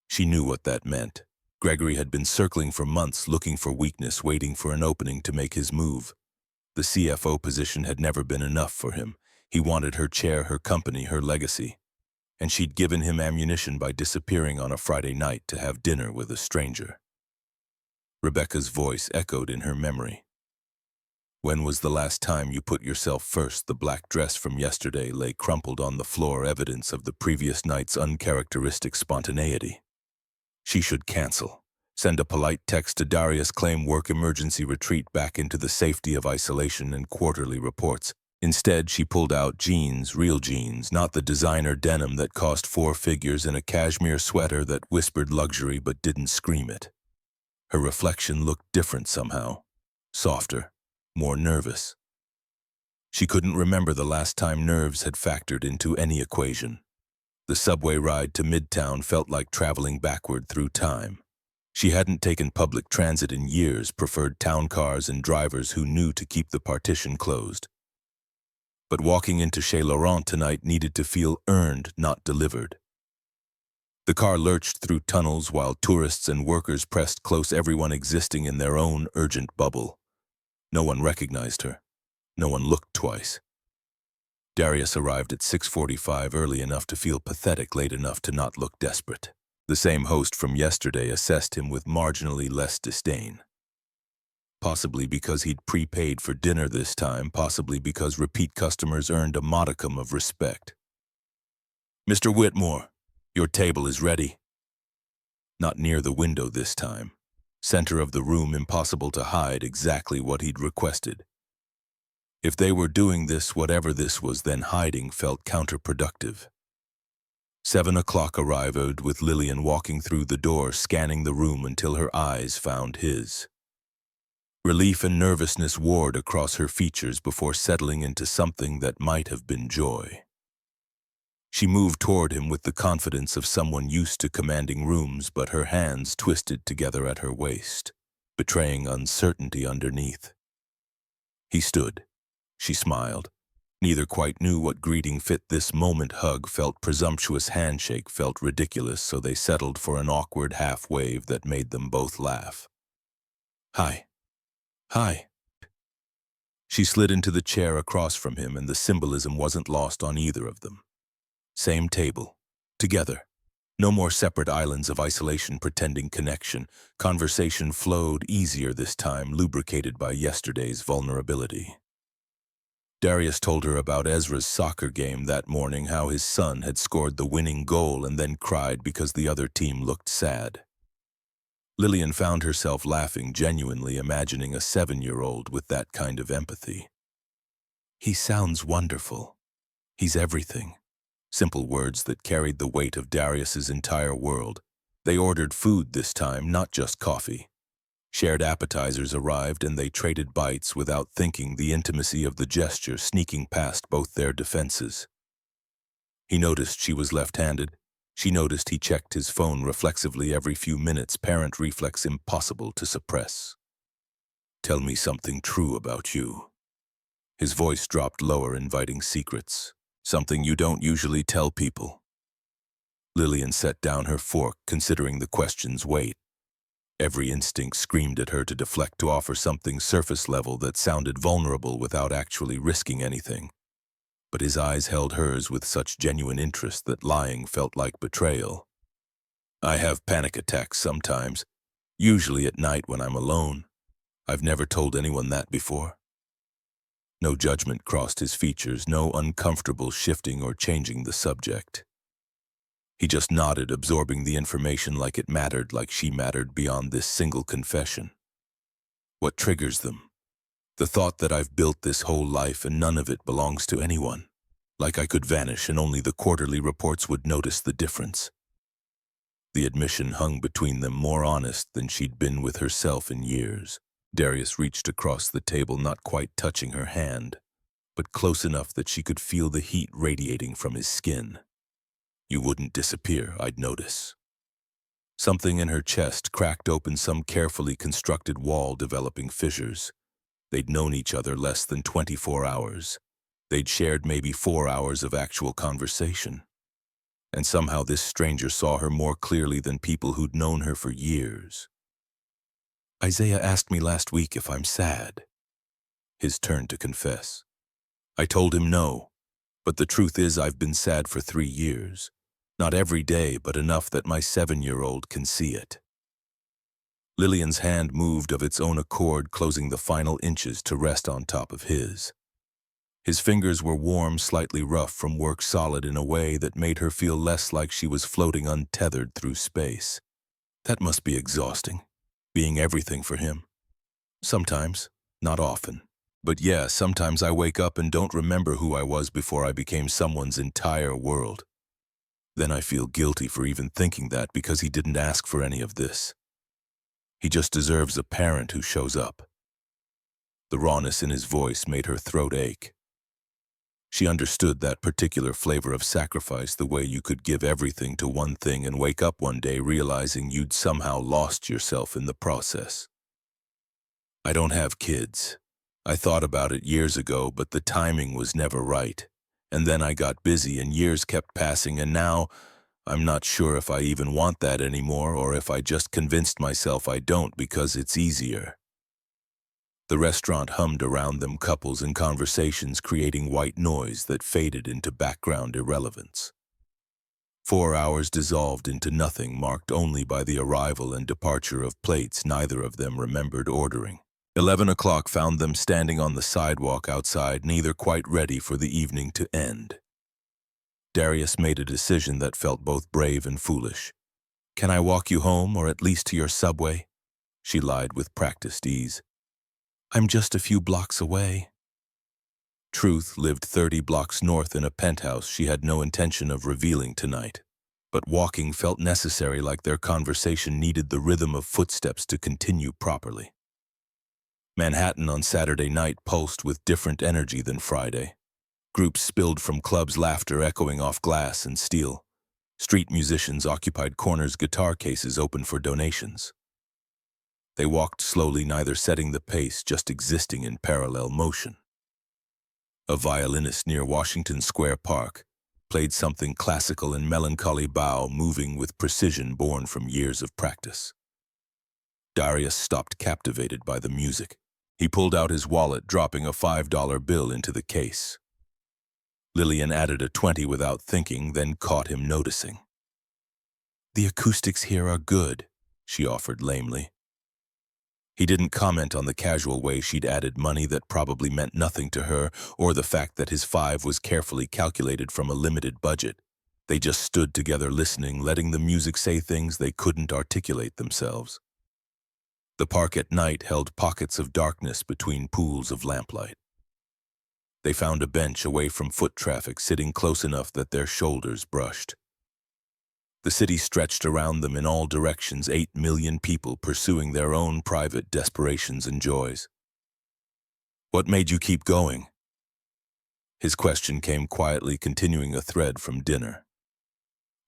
She knew what that meant. Gregory had been circling for months, looking for weakness, waiting for an opening to make his move. The CFO position had never been enough for him. He wanted her chair, her company, her legacy. And she'd given him ammunition by disappearing on a Friday night to have dinner with a stranger. Rebecca's voice echoed in her memory. "When was the last time you put yourself first?" The black dress from yesterday lay crumpled on the floor, evidence of the previous night's uncharacteristic spontaneity. She should cancel. Send a polite text to Darius, claim work emergency, retreat back into the safety of isolation and quarterly reports. Instead, she pulled out jeans, real jeans, not the designer denim that cost 4 figures, and a cashmere sweater that whispered luxury but didn't scream it. Her reflection looked different somehow. Softer. More nervous. She couldn't remember the last time nerves had factored into any equation. The subway ride to Midtown felt like traveling backward through time. She hadn't taken public transit in years, preferred town cars and drivers who knew to keep the partition closed. But walking into Chez Laurent tonight needed to feel earned, not delivered. The car lurched through tunnels while tourists and workers pressed close, everyone existing in their own urgent bubble. No one recognized her. No one looked twice. Darius arrived at 6:45, early enough to feel pathetic, late enough to not look desperate. The same host from yesterday assessed him with marginally less disdain. Possibly because he'd prepaid for dinner this time, possibly because repeat customers earned a modicum of respect. "Mr. Whitmore, your table is ready." Not near the window this time. Center of the room, impossible to hide exactly what he'd requested. If they were doing this, whatever this was then hiding felt counterproductive. 7 o'clock arrived with Lillian walking through the door, scanning the room until her eyes found his. Relief and nervousness warred across her features before settling into something that might have been joy. She moved toward him with the confidence of someone used to commanding rooms, but her hands twisted together at her waist, betraying uncertainty underneath. He stood. She smiled. Neither quite knew what greeting fit this moment. Hug felt presumptuous, handshake felt ridiculous, so they settled for an awkward half-wave that made them both laugh. Hi. Hi. She slid into the chair across from him, and the symbolism wasn't lost on either of them. Same table. Together. No more separate islands of isolation pretending connection. Conversation flowed easier this time, lubricated by yesterday's vulnerability. Darius told her about Ezra's soccer game that morning, how his son had scored the winning goal and then cried because the other team looked sad. Lillian found herself laughing genuinely, imagining a 7-year-old with that kind of empathy. He sounds wonderful. He's everything. Simple words that carried the weight of Darius's entire world. They ordered food this time, not just coffee. Shared appetizers arrived and they traded bites without thinking, the intimacy of the gesture sneaking past both their defenses. He noticed she was left-handed. She noticed he checked his phone reflexively every few minutes, parent reflex impossible to suppress. Tell me something true about you. His voice dropped lower, inviting secrets. Something you don't usually tell people. Lillian set down her fork, considering the question's weight. Every instinct screamed at her to deflect, to offer something surface level that sounded vulnerable without actually risking anything. But his eyes held hers with such genuine interest that lying felt like betrayal. I have panic attacks sometimes, usually at night when I'm alone. I've never told anyone that before. No judgment crossed his features, no uncomfortable shifting or changing the subject. He just nodded, absorbing the information like it mattered, like she mattered beyond this single confession. What triggers them? The thought that I've built this whole life and none of it belongs to anyone. Like I could vanish and only the quarterly reports would notice the difference. The admission hung between them, more honest than she'd been with herself in years. Darius reached across the table, not quite touching her hand, but close enough that she could feel the heat radiating from his skin. You wouldn't disappear, I'd notice. Something in her chest cracked open, some carefully constructed wall developing fissures. They'd known each other less than 24 hours. They'd shared maybe 4 hours of actual conversation. And somehow this stranger saw her more clearly than people who'd known her for years. Isaiah asked me last week if I'm sad. His turn to confess. I told him no, but the truth is I've been sad for 3 years. Not every day, but enough that my 7-year-old can see it. Lillian's hand moved of its own accord, closing the final inches to rest on top of his. His fingers were warm, slightly rough from work, solid in a way that made her feel less like she was floating untethered through space. That must be exhausting, being everything for him. Sometimes, not often. But yeah, sometimes I wake up and don't remember who I was before I became someone's entire world. Then I feel guilty for even thinking that, because he didn't ask for any of this. He just deserves a parent who shows up. The rawness in his voice made her throat ache. She understood that particular flavor of sacrifice, the way you could give everything to one thing and wake up one day realizing you'd somehow lost yourself in the process. I don't have kids. I thought about it years ago, but the timing was never right. And then I got busy and years kept passing, and now I'm not sure if I even want that anymore, or if I just convinced myself I don't because it's easier. The restaurant hummed around them, couples and conversations creating white noise that faded into background irrelevance. 4 hours dissolved into nothing, marked only by the arrival and departure of plates neither of them remembered ordering. 11 o'clock found them standing on the sidewalk outside, neither quite ready for the evening to end. Darius made a decision that felt both brave and foolish. Can I walk you home, or at least to your subway? She lied with practiced ease. I'm just a few blocks away. Truth lived 30 blocks north in a penthouse she had no intention of revealing tonight. But walking felt necessary, like their conversation needed the rhythm of footsteps to continue properly. Manhattan on Saturday night pulsed with different energy than Friday. Groups spilled from clubs, laughter echoing off glass and steel. Street musicians occupied corners, guitar cases open for donations. They walked slowly, neither setting the pace, just existing in parallel motion. A violinist near Washington Square Park played something classical and melancholy, bow moving with precision born from years of practice. Darius stopped, captivated by the music. He pulled out his wallet, dropping a $5 bill into the case. Lillian added a 20 without thinking, then caught him noticing. "The acoustics here are good," she offered lamely. He didn't comment on the casual way she'd added money that probably meant nothing to her, or the fact that his 5 was carefully calculated from a limited budget. They just stood together listening, letting the music say things they couldn't articulate themselves. The park at night held pockets of darkness between pools of lamplight. They found a bench away from foot traffic, sitting close enough that their shoulders brushed. The city stretched around them in all directions, 8 million people pursuing their own private desperations and joys. "What made you keep going?" His question came quietly, continuing a thread from dinner.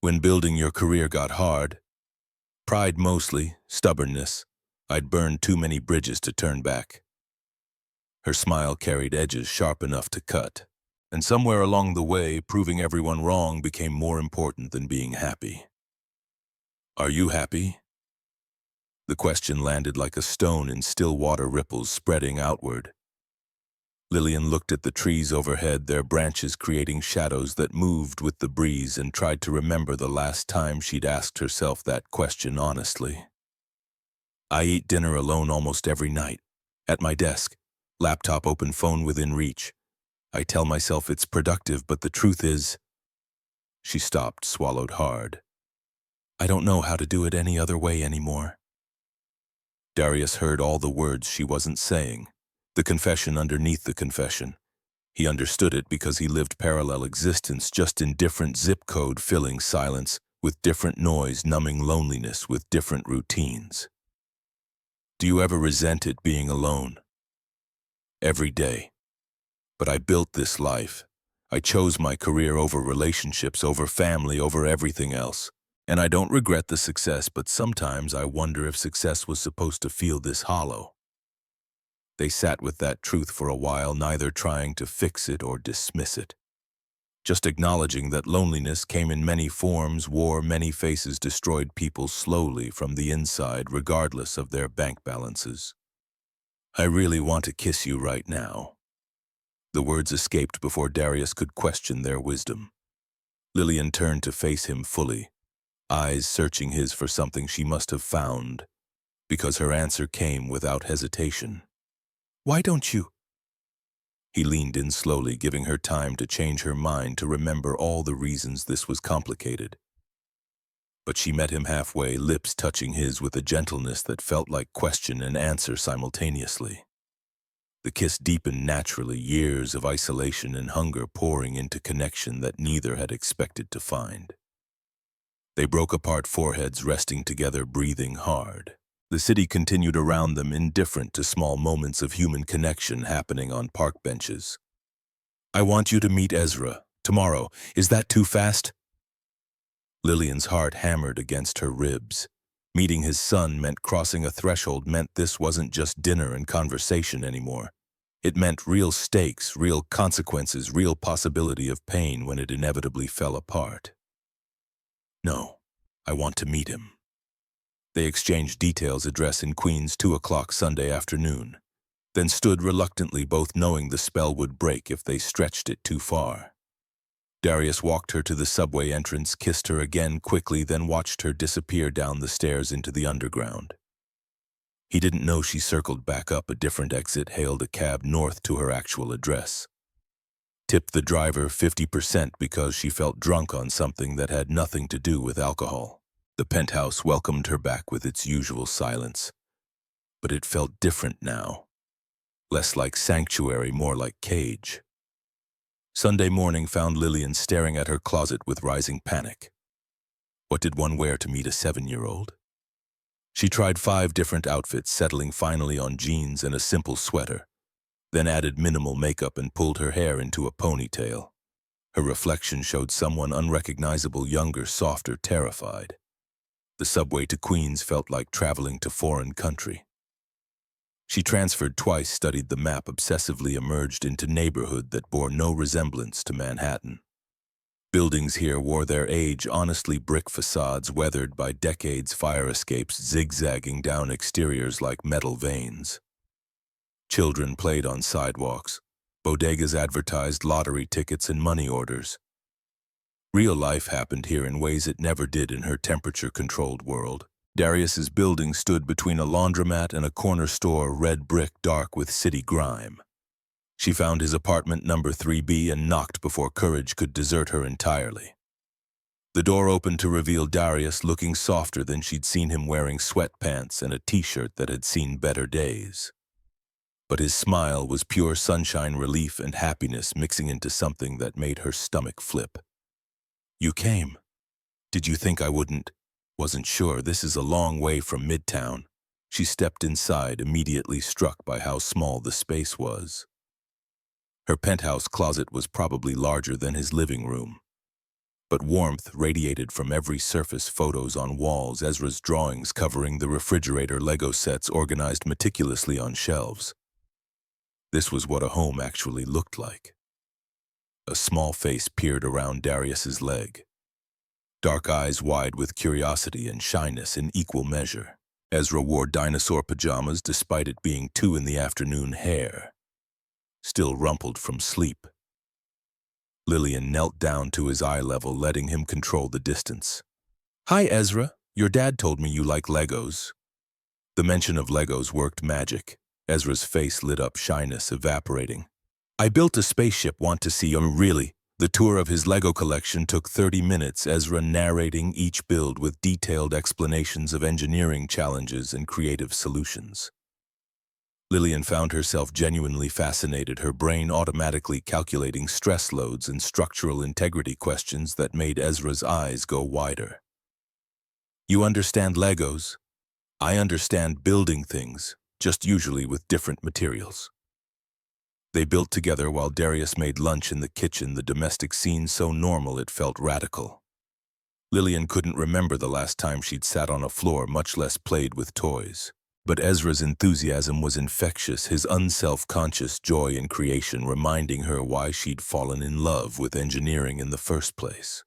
"When building your career got hard, pride mostly, stubbornness, I'd burned too many bridges to turn back." Her smile carried edges sharp enough to cut, and somewhere along the way, proving everyone wrong became more important than being happy. "Are you happy?" The question landed like a stone in still water ripples spreading outward. Lillian looked at the trees overhead, their branches creating shadows that moved with the breeze, and tried to remember the last time she'd asked herself that question honestly. "I eat dinner alone almost every night, at my desk, laptop open, phone within reach. I tell myself it's productive, but the truth is—" She stopped, swallowed hard. "I don't know how to do it any other way anymore." Darius heard all the words she wasn't saying, the confession underneath the confession. He understood it because he lived parallel existence, just in different zip code, filling silence with different noise, numbing loneliness with different routines. "Do you ever resent it being alone?" "Every day. But I built this life. I chose my career over relationships, over family, over everything else. And I don't regret the success, but sometimes I wonder if success was supposed to feel this hollow." They sat with that truth for a while, neither trying to fix it or dismiss it. Just acknowledging that loneliness came in many forms, wore many faces, destroyed people slowly from the inside, regardless of their bank balances. "I really want to kiss you right now." The words escaped before Darius could question their wisdom. Lillian turned to face him fully, eyes searching his for something she must have found, because her answer came without hesitation. "Why don't you?" He leaned in slowly, giving her time to change her mind, to remember all the reasons this was complicated. But she met him halfway, lips touching his with a gentleness that felt like question and answer simultaneously. The kiss deepened naturally, years of isolation and hunger pouring into connection that neither had expected to find. They broke apart, foreheads resting together, breathing hard. The city continued around them, indifferent to small moments of human connection happening on park benches. "I want you to meet Ezra tomorrow. Is that too fast?" Lillian's heart hammered against her ribs. Meeting his son meant crossing a threshold, meant this wasn't just dinner and conversation anymore. It meant real stakes, real consequences, real possibility of pain when it inevitably fell apart. "No, I want to meet him." They exchanged details, address in Queens, 2 o'clock Sunday afternoon, then stood reluctantly, both knowing the spell would break if they stretched it too far. Darius walked her to the subway entrance, kissed her again quickly, then watched her disappear down the stairs into the underground. He didn't know she circled back up a different exit, hailed a cab north to her actual address. Tipped the driver 50% because she felt drunk on something that had nothing to do with alcohol. The penthouse welcomed her back with its usual silence. But it felt different now. Less like sanctuary, more like cage. Sunday morning found Lillian staring at her closet with rising panic. What did one wear to meet a 7-year-old? She tried 5 different outfits, settling finally on jeans and a simple sweater, then added minimal makeup and pulled her hair into a ponytail. Her reflection showed someone unrecognizable, younger, softer, terrified. The subway to Queens felt like traveling to foreign country. She transferred twice, studied the map, obsessively emerged into neighborhood that bore no resemblance to Manhattan. Buildings here wore their age, honestly brick facades weathered by decades, fire escapes zigzagging down exteriors like metal veins. Children played on sidewalks. Bodegas advertised lottery tickets and money orders. Real life happened here in ways it never did in her temperature-controlled world. Darius's building stood between a laundromat and a corner store, red brick, dark with city grime. She found his apartment number 3B and knocked before courage could desert her entirely. The door opened to reveal Darius, looking softer than she'd seen him, wearing sweatpants and a t-shirt that had seen better days. But his smile was pure sunshine, relief and happiness mixing into something that made her stomach flip. "You came. Did you think I wouldn't?" "Wasn't sure. This is a long way from Midtown." She stepped inside, immediately struck by how small the space was. Her penthouse closet was probably larger than his living room. But warmth radiated from every surface, photos on walls, Ezra's drawings covering the refrigerator, Lego sets organized meticulously on shelves. This was what a home actually looked like. A small face peered around Darius's leg. Dark eyes wide with curiosity and shyness in equal measure. Ezra wore dinosaur pajamas despite it being 2 in the afternoon, hair still rumpled from sleep. Lillian knelt down to his eye level, letting him control the distance. "Hi, Ezra. Your dad told me you like Legos." The mention of Legos worked magic. Ezra's face lit up, shyness evaporating. "I built a spaceship. Want to see?" Really?" The tour of his Lego collection took 30 minutes, Ezra narrating each build with detailed explanations of engineering challenges and creative solutions. Lillian found herself genuinely fascinated, her brain automatically calculating stress loads and structural integrity questions that made Ezra's eyes go wider. "You understand Legos? I understand building things, just usually with different materials." They built together while Darius made lunch in the kitchen, the domestic scene so normal it felt radical. Lillian couldn't remember the last time she'd sat on a floor, much less played with toys. But Ezra's enthusiasm was infectious, his unself-conscious joy in creation reminding her why she'd fallen in love with engineering in the first place.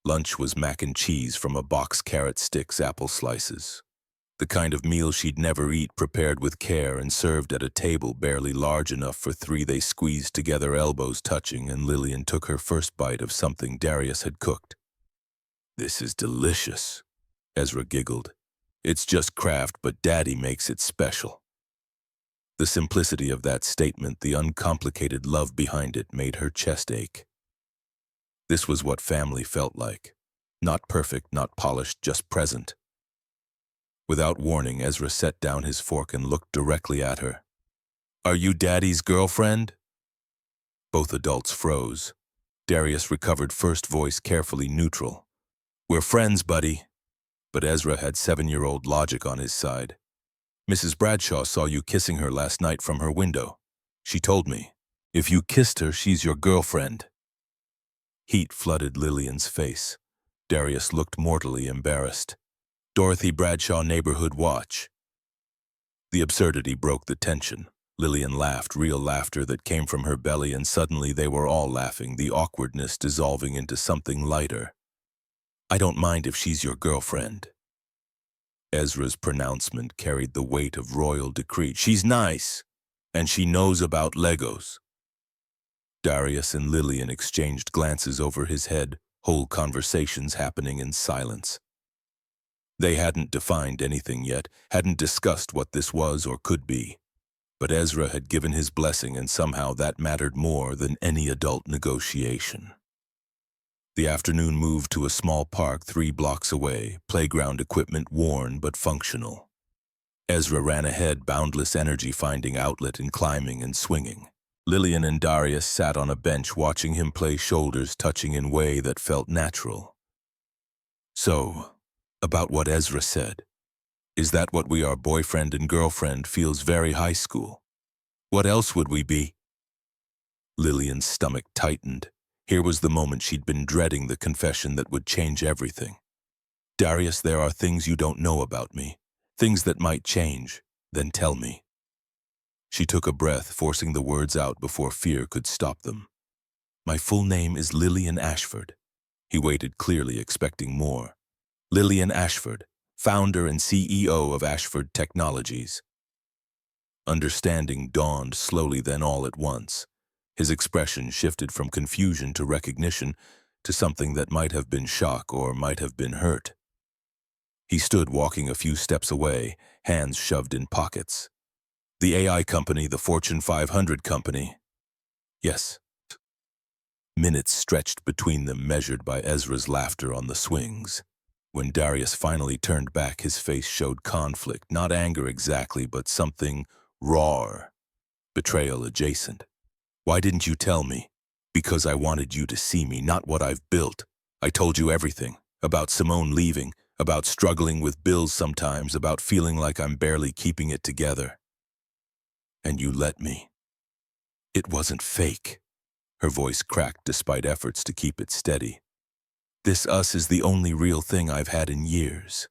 Lunch was mac and cheese from a box, carrot sticks, apple slices. The kind of meal she'd never eat, prepared with care and served at a table barely large enough for 3. They squeezed together, elbows touching, and Lillian took her first bite of something Darius had cooked. "This is delicious," Ezra giggled. "It's just craft, but Daddy makes it special." The simplicity of that statement, the uncomplicated love behind it, made her chest ache. This was what family felt like. Not perfect, not polished, just present. Without warning, Ezra set down his fork and looked directly at her. "Are you Daddy's girlfriend?" Both adults froze. Darius recovered first, voice carefully neutral. "We're friends, buddy." But Ezra had 7-year-old logic on his side. "Mrs. Bradshaw saw you kissing her last night from her window. She told me. If you kissed her, she's your girlfriend." Heat flooded Lillian's face. Darius looked mortally embarrassed. "Dorothy Bradshaw, Neighborhood Watch." The absurdity broke the tension. Lillian laughed, real laughter that came from her belly, and suddenly they were all laughing, the awkwardness dissolving into something lighter. "I don't mind if she's your girlfriend." Ezra's pronouncement carried the weight of royal decree. "She's nice, and she knows about Legos." Darius and Lillian exchanged glances over his head, whole conversations happening in silence. They hadn't defined anything yet, hadn't discussed what this was or could be. But Ezra had given his blessing, and somehow that mattered more than any adult negotiation. The afternoon moved to a small park 3 blocks away, playground equipment worn but functional. Ezra ran ahead, boundless energy finding outlet in climbing and swinging. Lillian and Darius sat on a bench watching him play, shoulders touching in a way that felt natural. So, about what Ezra said, is that what we are, boyfriend and girlfriend? Feels very high school. What else would we be? Lillian's stomach tightened. Here was the moment she'd been dreading, the confession that would change everything. Darius, there are things you don't know about me. Things that might change. Then tell me. She took a breath, forcing the words out before fear could stop them. My full name is Lillian Ashford. He waited, clearly expecting more. Lillian Ashford, founder and CEO of Ashford Technologies. Understanding dawned slowly, then all at once. His expression shifted from confusion to recognition, to something that might have been shock or might have been hurt. He stood walking a few steps away, hands shoved in pockets. The AI company, the Fortune 500 company. Yes. Minutes stretched between them, measured by Ezra's laughter on the swings. When Darius finally turned back, his face showed conflict, not anger exactly, but something raw, betrayal adjacent. Why didn't you tell me? Because I wanted you to see me, not what I've built. I told you everything, about Simone leaving, about struggling with bills sometimes, about feeling like I'm barely keeping it together. And you let me. It wasn't fake. Her voice cracked despite efforts to keep it steady. This us is the only real thing I've had in years.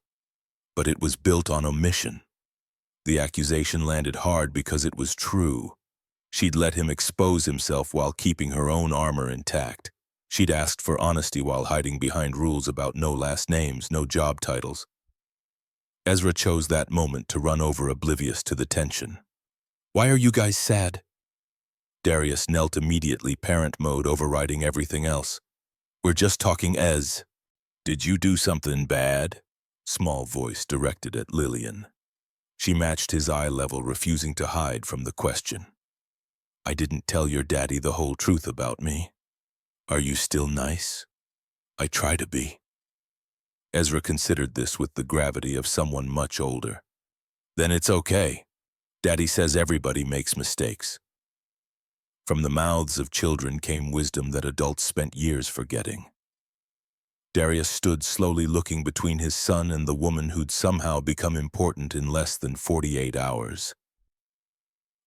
But it was built on omission. The accusation landed hard because it was true. She'd let him expose himself while keeping her own armor intact. She'd asked for honesty while hiding behind rules about no last names, no job titles. Ezra chose that moment to run over, oblivious to the tension. Why are you guys sad? Darius knelt immediately, parent mode overriding everything else. We're just talking, Ez. Did you do something bad? Small voice directed at Lillian. She matched his eye level, refusing to hide from the question. I didn't tell your daddy the whole truth about me. Are you still nice? I try to be. Ezra considered this with the gravity of someone much older. Then it's okay. Daddy says everybody makes mistakes. From the mouths of children came wisdom that adults spent years forgetting. Darius stood slowly, looking between his son and the woman who'd somehow become important in less than 48 hours.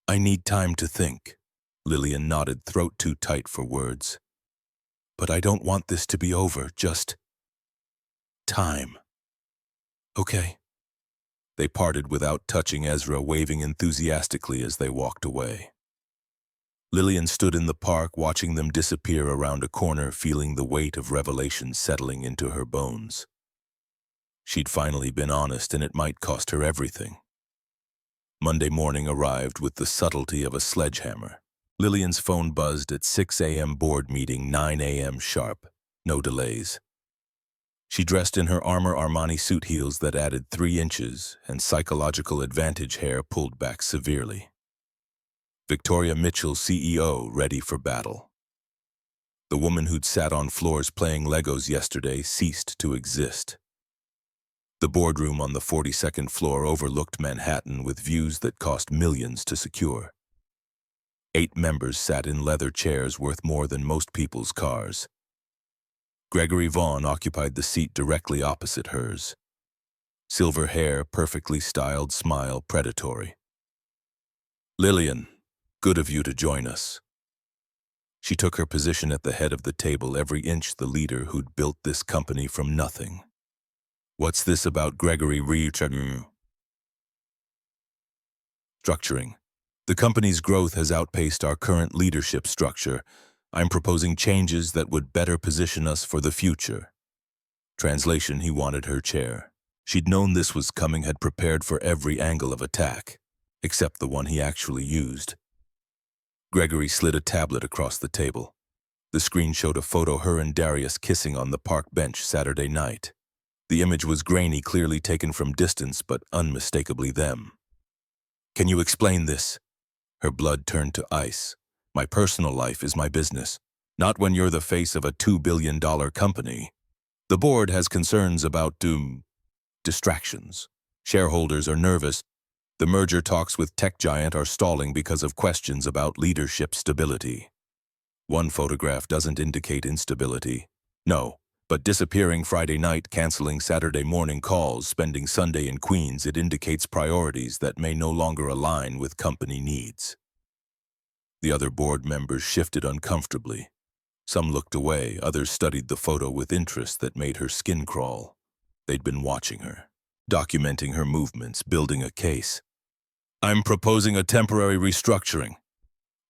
I need time to think. Lillian nodded, throat too tight for words. But I don't want this to be over, just time. Okay. They parted without touching, Ezra waving enthusiastically as they walked away. Lillian stood in the park, watching them disappear around a corner, feeling the weight of revelation settling into her bones. She'd finally been honest, and it might cost her everything. Monday morning arrived with the subtlety of a sledgehammer. Lillian's phone buzzed at 6 a.m. board meeting, 9 a.m. sharp. No delays. She dressed in her Armor Armani suit, heels that added 3 inches, and psychological advantage hair pulled back severely. Victoria Mitchell, CEO, ready for battle. The woman who'd sat on floors playing Legos yesterday ceased to exist. The boardroom on the 42nd floor overlooked Manhattan with views that cost millions to secure. 8 members sat in leather chairs worth more than most people's cars. Gregory Vaughn occupied the seat directly opposite hers. Silver hair, perfectly styled smile, predatory. Lillian, good of you to join us. She took her position at the head of the table, every inch the leader who'd built this company from nothing. What's this about Gregory Structuring. The company's growth has outpaced our current leadership structure. I'm proposing changes that would better position us for the future. Translation: he wanted her chair. She'd known this was coming, had prepared for every angle of attack, except the one he actually used. Gregory slid a tablet across the table. The screen showed a photo, her and Darius kissing on the park bench Saturday night. The image was grainy, clearly taken from distance, but unmistakably them. Can you explain this? Her blood turned to ice. My personal life is my business, not when you're the face of a $2 billion company. The board has concerns about distractions. Shareholders are nervous. The merger talks with tech giant are stalling because of questions about leadership stability. One photograph doesn't indicate instability. No, but disappearing Friday night, canceling Saturday morning calls, spending Sunday in Queens, it indicates priorities that may no longer align with company needs. The other board members shifted uncomfortably. Some looked away, others studied the photo with interest that made her skin crawl. They'd been watching her, documenting her movements, building a case. "I'm proposing a temporary restructuring."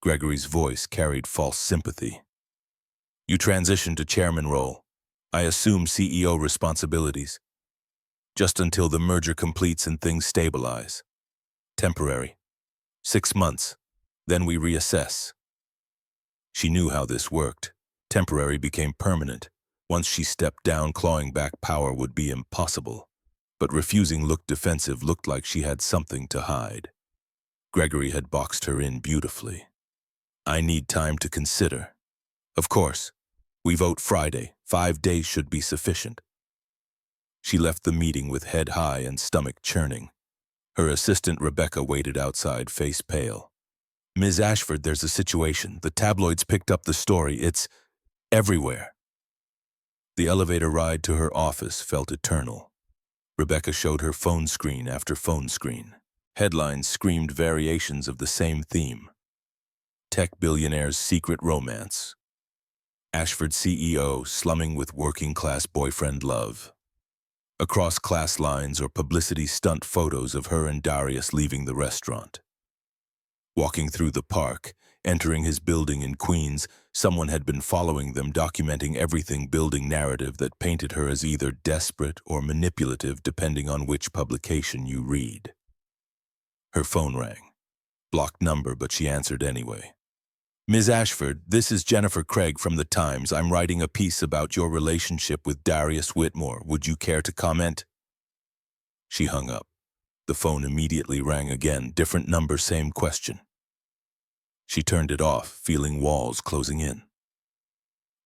Gregory's voice carried false sympathy. "You transition to chairman role. I assume CEO responsibilities. Just until the merger completes and things stabilize. Temporary. 6 months. Then we reassess." She knew how this worked. Temporary became permanent. Once she stepped down, clawing back power would be impossible. But refusing looked defensive, looked like she had something to hide. Gregory had boxed her in beautifully. "I need time to consider." "Of course. We vote Friday. 5 days should be sufficient." She left the meeting with head high and stomach churning. Her assistant Rebecca waited outside, face pale. "Ms. Ashford, there's a situation. The tabloids picked up the story. It's everywhere." The elevator ride to her office felt eternal. Rebecca showed her phone screen after phone screen. Headlines screamed variations of the same theme. Tech billionaire's secret romance. Ashford CEO slumming with working-class boyfriend love. Across class lines or publicity stunt photos of her and Darius leaving the restaurant. Walking through the park, entering his building in Queens, someone had been following them, documenting everything, building narrative that painted her as either desperate or manipulative depending on which publication you read. Her phone rang. Blocked number, but she answered anyway. "Ms. Ashford, this is Jennifer Craig from The Times. I'm writing a piece about your relationship with Darius Whitmore. Would you care to comment?" She hung up. The phone immediately rang again, different number, same question. She turned it off, feeling walls closing in.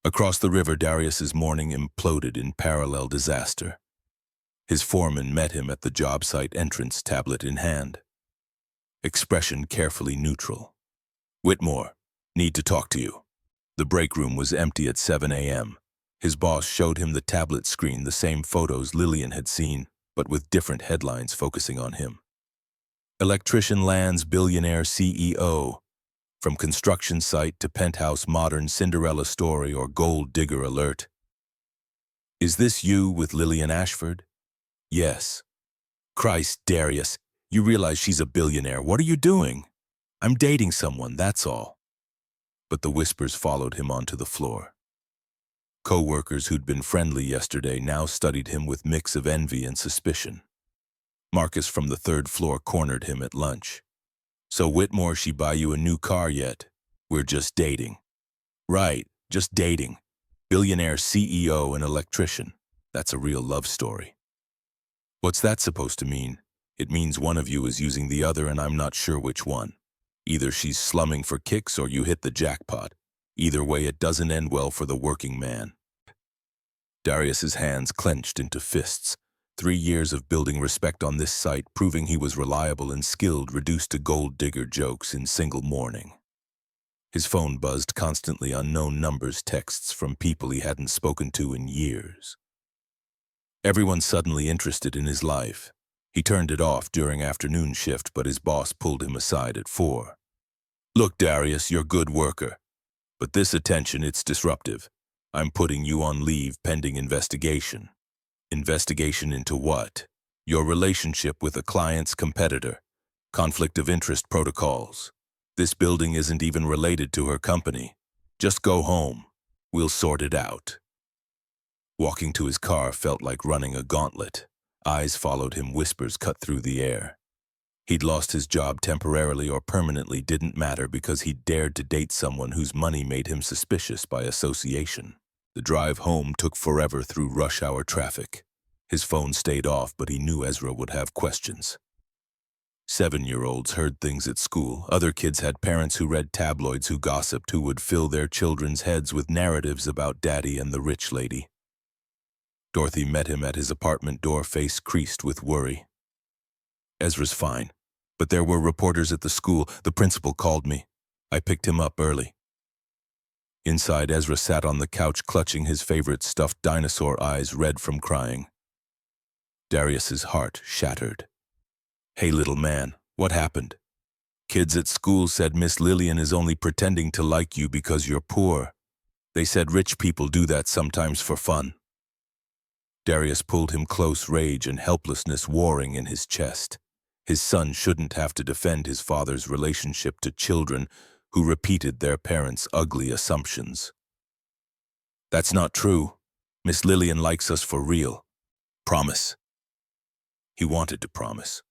Across the river, Darius's morning imploded in parallel disaster. His foreman met him at the job site entrance, tablet in hand. Expression carefully neutral. "Whitmore, need to talk to you." The break room was empty at 7 a.m. His boss showed him the tablet screen, the same photos Lillian had seen, but with different headlines focusing on him. "Electrician lands billionaire CEO. From construction site to penthouse, modern Cinderella story or gold digger alert." "Is this you with Lillian Ashford?" "Yes." "Christ, Darius, you realize she's a billionaire. What are you doing?" "I'm dating someone, that's all." But the whispers followed him onto the floor. Co-workers who'd been friendly yesterday now studied him with mix of envy and suspicion. Marcus from the 3rd floor cornered him at lunch. "So Whitmore, she buy you a new car yet?" "We're just dating." "Right, just dating. Billionaire CEO and electrician. That's a real love story." "What's that supposed to mean?" "It means one of you is using the other and I'm not sure which one. Either she's slumming for kicks or you hit the jackpot. Either way, it doesn't end well for the working man." Darius's hands clenched into fists. 3 years of building respect on this site, proving he was reliable and skilled, reduced to gold digger jokes in single morning. His phone buzzed constantly, unknown numbers, texts from people he hadn't spoken to in years. Everyone suddenly interested in his life. He turned it off during afternoon shift, but his boss pulled him aside at 4. "Look, Darius, you're a good worker. But this attention, it's disruptive. I'm putting you on leave pending investigation." "Investigation into what?" "Your relationship with a client's competitor. Conflict of interest protocols. This building isn't even related to her company. Just go home. We'll sort it out." Walking to his car felt like running a gauntlet. Eyes followed him, whispers cut through the air. He'd lost his job temporarily or permanently, didn't matter, because he dared to date someone whose money made him suspicious by association. The drive home took forever through rush hour traffic. His phone stayed off, but he knew Ezra would have questions. 7-year-olds heard things at school. Other kids had parents who read tabloids, who gossiped, who would fill their children's heads with narratives about daddy and the rich lady. Dorothy met him at his apartment door, face creased with worry. "Ezra's fine. But there were reporters at the school. The principal called me. I picked him up early. Inside, Ezra sat on the couch clutching his favorite stuffed dinosaur, eyes red from crying. Darius's heart shattered. Hey, little man, what happened? Kids at school said Miss Lillian is only pretending to like you because you're poor. They said rich people do that sometimes for fun. Darius pulled him close, rage and helplessness warring in his chest. His son shouldn't have to defend his father's relationship to children who repeated their parents' ugly assumptions. That's not true. Miss Lillian likes us for real. Promise. He wanted to promise,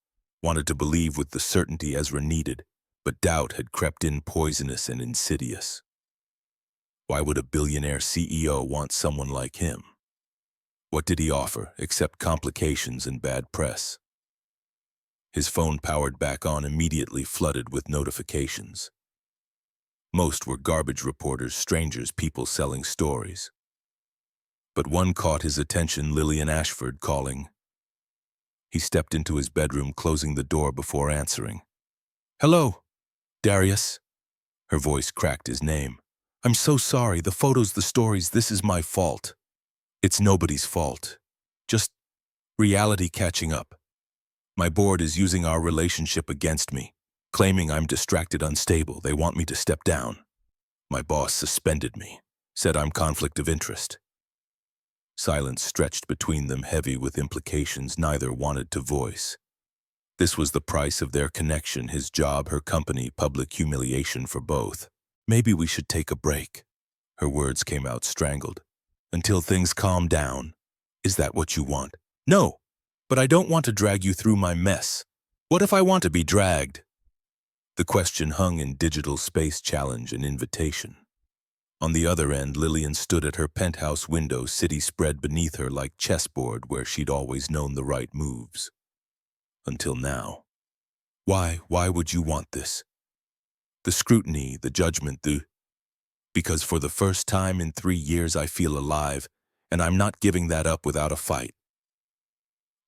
wanted to believe with the certainty Ezra needed, but doubt had crept in, poisonous and insidious. Why would a billionaire CEO want someone like him? What did he offer except complications and bad press? His phone powered back on, immediately flooded with notifications. Most were garbage reporters, strangers, people selling stories. But one caught his attention, Lillian Ashford calling. He stepped into his bedroom, closing the door before answering. Hello, Darius. Her voice cracked his name. I'm so sorry, the photos, the stories, this is my fault. It's nobody's fault. Just reality catching up. My board is using our relationship against me, claiming I'm distracted, unstable. They want me to step down. My boss suspended me, said I'm conflict of interest. Silence stretched between them, heavy with implications neither wanted to voice. This was the price of their connection, his job, her company, public humiliation for both. Maybe we should take a break. Her words came out strangled. Until things calm down. Is that what you want? No, but I don't want to drag you through my mess. What if I want to be dragged? The question hung in digital space, challenge and invitation. On the other end, Lillian stood at her penthouse window, city spread beneath her like chessboard where she'd always known the right moves. Until now. Why would you want this? The scrutiny, the judgment, Because for the first time in 3 years I feel alive, and I'm not giving that up without a fight.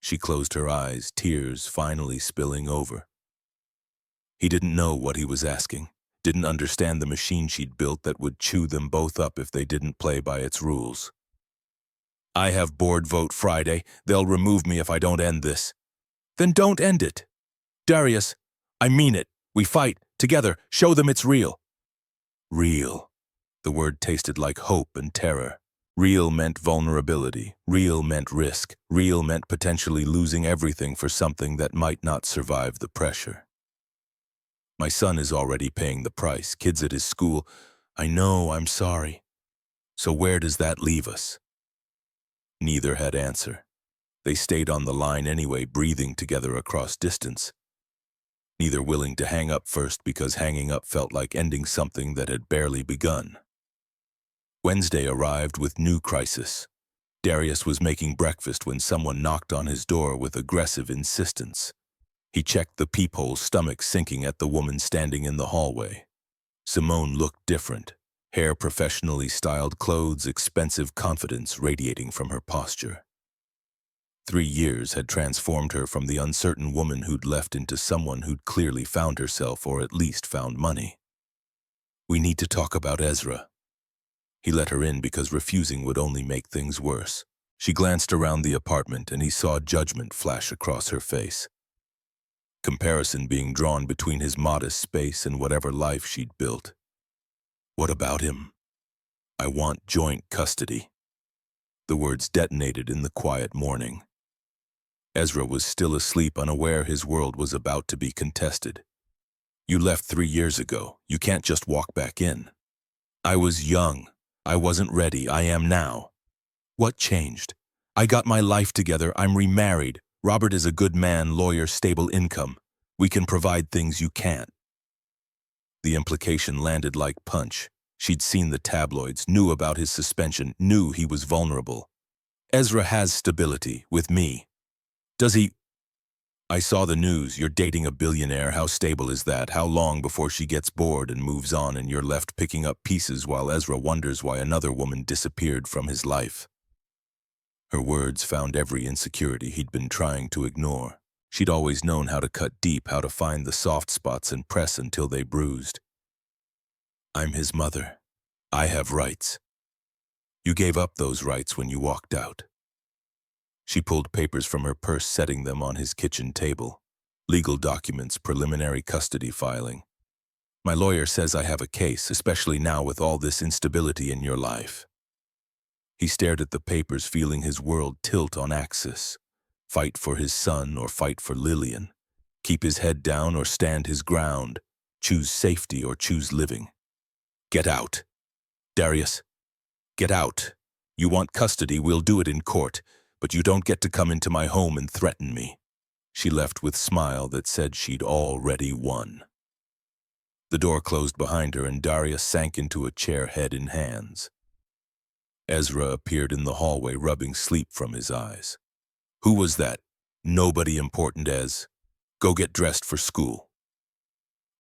She closed her eyes, tears finally spilling over. He didn't know what he was asking, didn't understand the machine she'd built that would chew them both up if they didn't play by its rules. I have board vote Friday. They'll remove me if I don't end this. Then don't end it. Darius, I mean it. We fight, together, show them it's real. Real. The word tasted like hope and terror. Real meant vulnerability. Real meant risk. Real meant potentially losing everything for something that might not survive the pressure. My son is already paying the price. Kids at his school. I know, I'm sorry. So where does that leave us? Neither had answer. They stayed on the line anyway, breathing together across distance. Neither willing to hang up first because hanging up felt like ending something that had barely begun. Wednesday arrived with new crisis. Darius was making breakfast when someone knocked on his door with aggressive insistence. He checked the peephole, stomach sinking at the woman standing in the hallway. Simone looked different. Hair professionally styled, clothes, expensive, confidence radiating from her posture. 3 years had transformed her from the uncertain woman who'd left into someone who'd clearly found herself, or at least found money. We need to talk about Ezra. He let her in because refusing would only make things worse. She glanced around the apartment and he saw judgment flash across her face. Comparison being drawn between his modest space and whatever life she'd built. What about him? I want joint custody. The words detonated in the quiet morning. Ezra was still asleep, unaware his world was about to be contested. You left 3 years ago. You can't just walk back in. I was young. I wasn't ready. I am now. What changed? I got my life together. I'm remarried. Robert is a good man, lawyer, stable income. We can provide things you can't. The implication landed like punch. She'd seen the tabloids, knew about his suspension, knew he was vulnerable. Ezra has stability with me. Does he? I saw the news. You're dating a billionaire. How stable is that? How long before she gets bored and moves on and you're left picking up pieces while Ezra wonders why another woman disappeared from his life? Her words found every insecurity he'd been trying to ignore. She'd always known how to cut deep, how to find the soft spots and press until they bruised. I'm his mother. I have rights. You gave up those rights when you walked out. She pulled papers from her purse, setting them on his kitchen table. Legal documents, preliminary custody filing. My lawyer says I have a case, especially now with all this instability in your life. He stared at the papers, feeling his world tilt on axis. Fight for his son or fight for Lillian. Keep his head down or stand his ground. Choose safety or choose living. Get out. Darius, get out. You want custody, we'll do it in court, but you don't get to come into my home and threaten me. She left with a smile that said she'd already won. The door closed behind her and Darius sank into a chair, head in hands. Ezra appeared in the hallway, rubbing sleep from his eyes. Who was that? Nobody important, Ez. Go get dressed for school.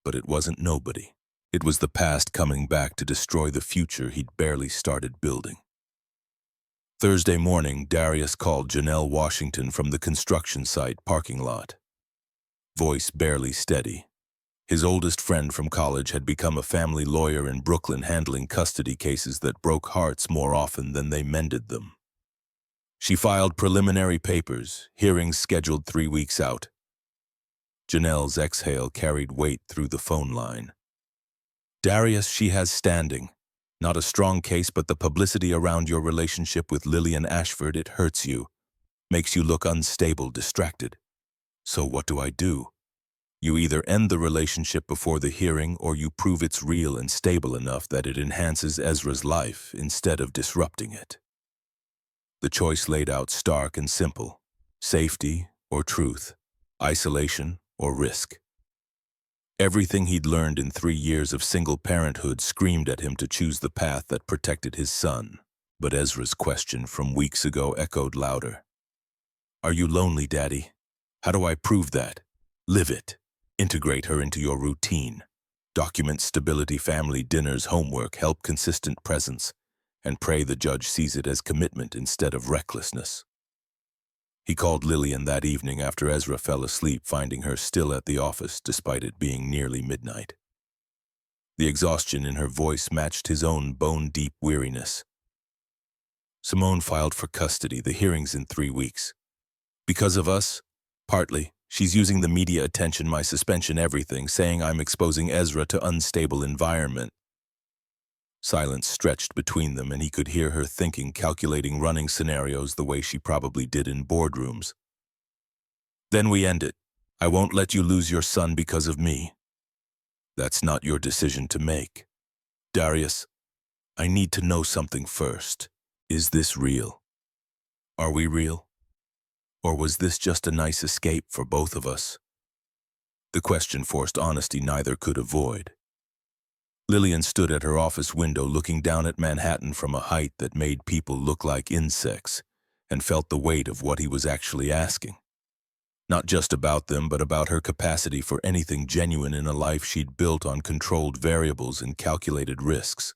But it wasn't nobody. It was the past coming back to destroy the future he'd barely started building. Thursday morning, Darius called Janelle Washington from the construction site parking lot. Voice barely steady. His oldest friend from college had become a family lawyer in Brooklyn, handling custody cases that broke hearts more often than they mended them. She filed preliminary papers, hearings scheduled 3 weeks out. Janelle's exhale carried weight through the phone line. Darius, she has standing. Not a strong case, but the publicity around your relationship with Lillian Ashford, it hurts you. Makes you look unstable, distracted. So what do? You either end the relationship before the hearing or you prove it's real and stable enough that it enhances Ezra's life instead of disrupting it. The choice laid out stark and simple. Safety or truth. Isolation or risk. Everything he'd learned in 3 years of single parenthood screamed at him to choose the path that protected his son. But Ezra's question from weeks ago echoed louder. Are you lonely, Daddy? How do I prove that? Live it. Integrate her into your routine. Document stability, family dinners, homework, help consistent presence, and pray the judge sees it as commitment instead of recklessness. He called Lillian that evening after Ezra fell asleep, finding her still at the office despite it being nearly midnight. The exhaustion in her voice matched his own bone-deep weariness. Simone filed for custody, the hearings in 3 weeks. Because of us? Partly. She's using the media attention, my suspension, everything, saying I'm exposing Ezra to unstable environment. Silence stretched between them, and he could hear her thinking, calculating, running scenarios the way she probably did in boardrooms. Then we end it. I won't let you lose your son because of me. That's not your decision to make. Darius, I need to know something first. Is this real? Are we real? Or was this just a nice escape for both of us? The question forced honesty neither could avoid. Lillian stood at her office window, looking down at Manhattan from a height that made people look like insects, and felt the weight of what he was actually asking. Not just about them, but about her capacity for anything genuine in a life she'd built on controlled variables and calculated risks.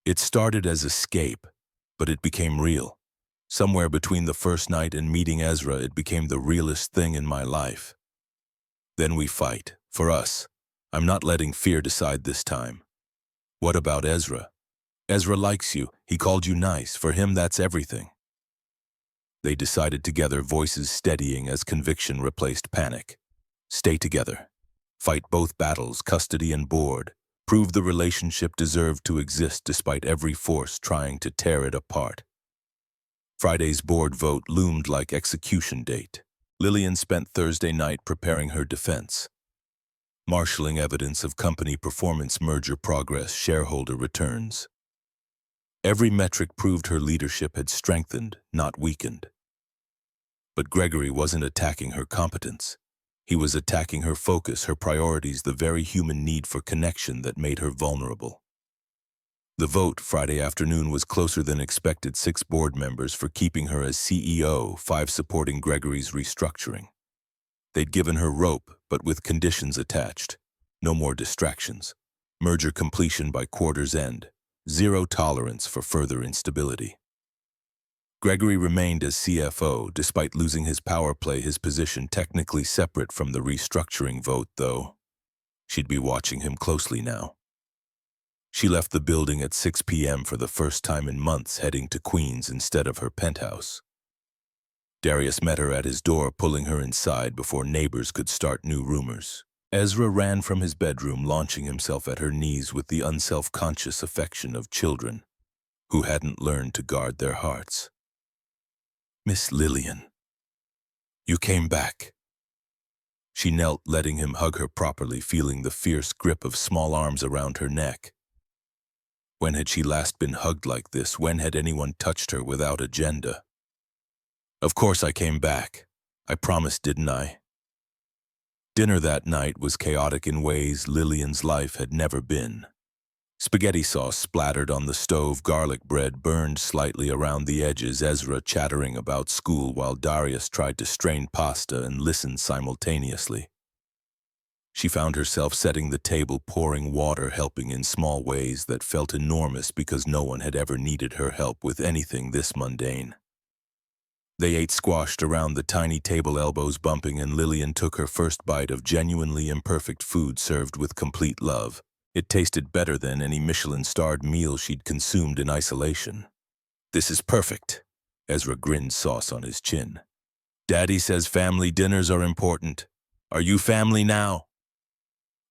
It started as escape, but it became real. Somewhere between the first night and meeting Ezra, it became the realest thing in my life. Then we fight. For us. I'm not letting fear decide this time. What about Ezra? Ezra likes you. He called you nice. For him, that's everything. They decided together, voices steadying as conviction replaced panic. Stay together. Fight both battles, custody and board. Prove the relationship deserved to exist despite every force trying to tear it apart. Friday's board vote loomed like execution date. Lillian spent Thursday night preparing her defense. Marshalling evidence of company performance, merger progress, shareholder returns. Every metric proved her leadership had strengthened, not weakened. But Gregory wasn't attacking her competence. He was attacking her focus, her priorities, the very human need for connection that made her vulnerable. The vote Friday afternoon was closer than expected. 6 board members for keeping her as CEO, 5 supporting Gregory's restructuring. They'd given her rope, but with conditions attached. No more distractions. Merger completion by quarter's end. 0 tolerance for further instability. Gregory remained as CFO, despite losing his power play, his position technically separate from the restructuring vote, though. She'd be watching him closely now. She left the building at 6 p.m. for the first time in months, heading to Queens instead of her penthouse. Darius met her at his door, pulling her inside before neighbors could start new rumors. Ezra ran from his bedroom, launching himself at her knees with the unself-conscious affection of children who hadn't learned to guard their hearts. "Miss Lillian, you came back." She knelt, letting him hug her properly, feeling the fierce grip of small arms around her neck. When had she last been hugged like this? When had anyone touched her without agenda? "Of course I came back. I promised, didn't I?" Dinner that night was chaotic in ways Lillian's life had never been. Spaghetti sauce splattered on the stove, garlic bread burned slightly around the edges, Ezra chattering about school while Darius tried to strain pasta and listen simultaneously. She found herself setting the table, pouring water, helping in small ways that felt enormous because no one had ever needed her help with anything this mundane. They ate squashed around the tiny table, elbows bumping, and Lillian took her first bite of genuinely imperfect food served with complete love. It tasted better than any Michelin-starred meal she'd consumed in isolation. "This is perfect," Ezra grinned, sauce on his chin. "Daddy says family dinners are important. Are you family now?"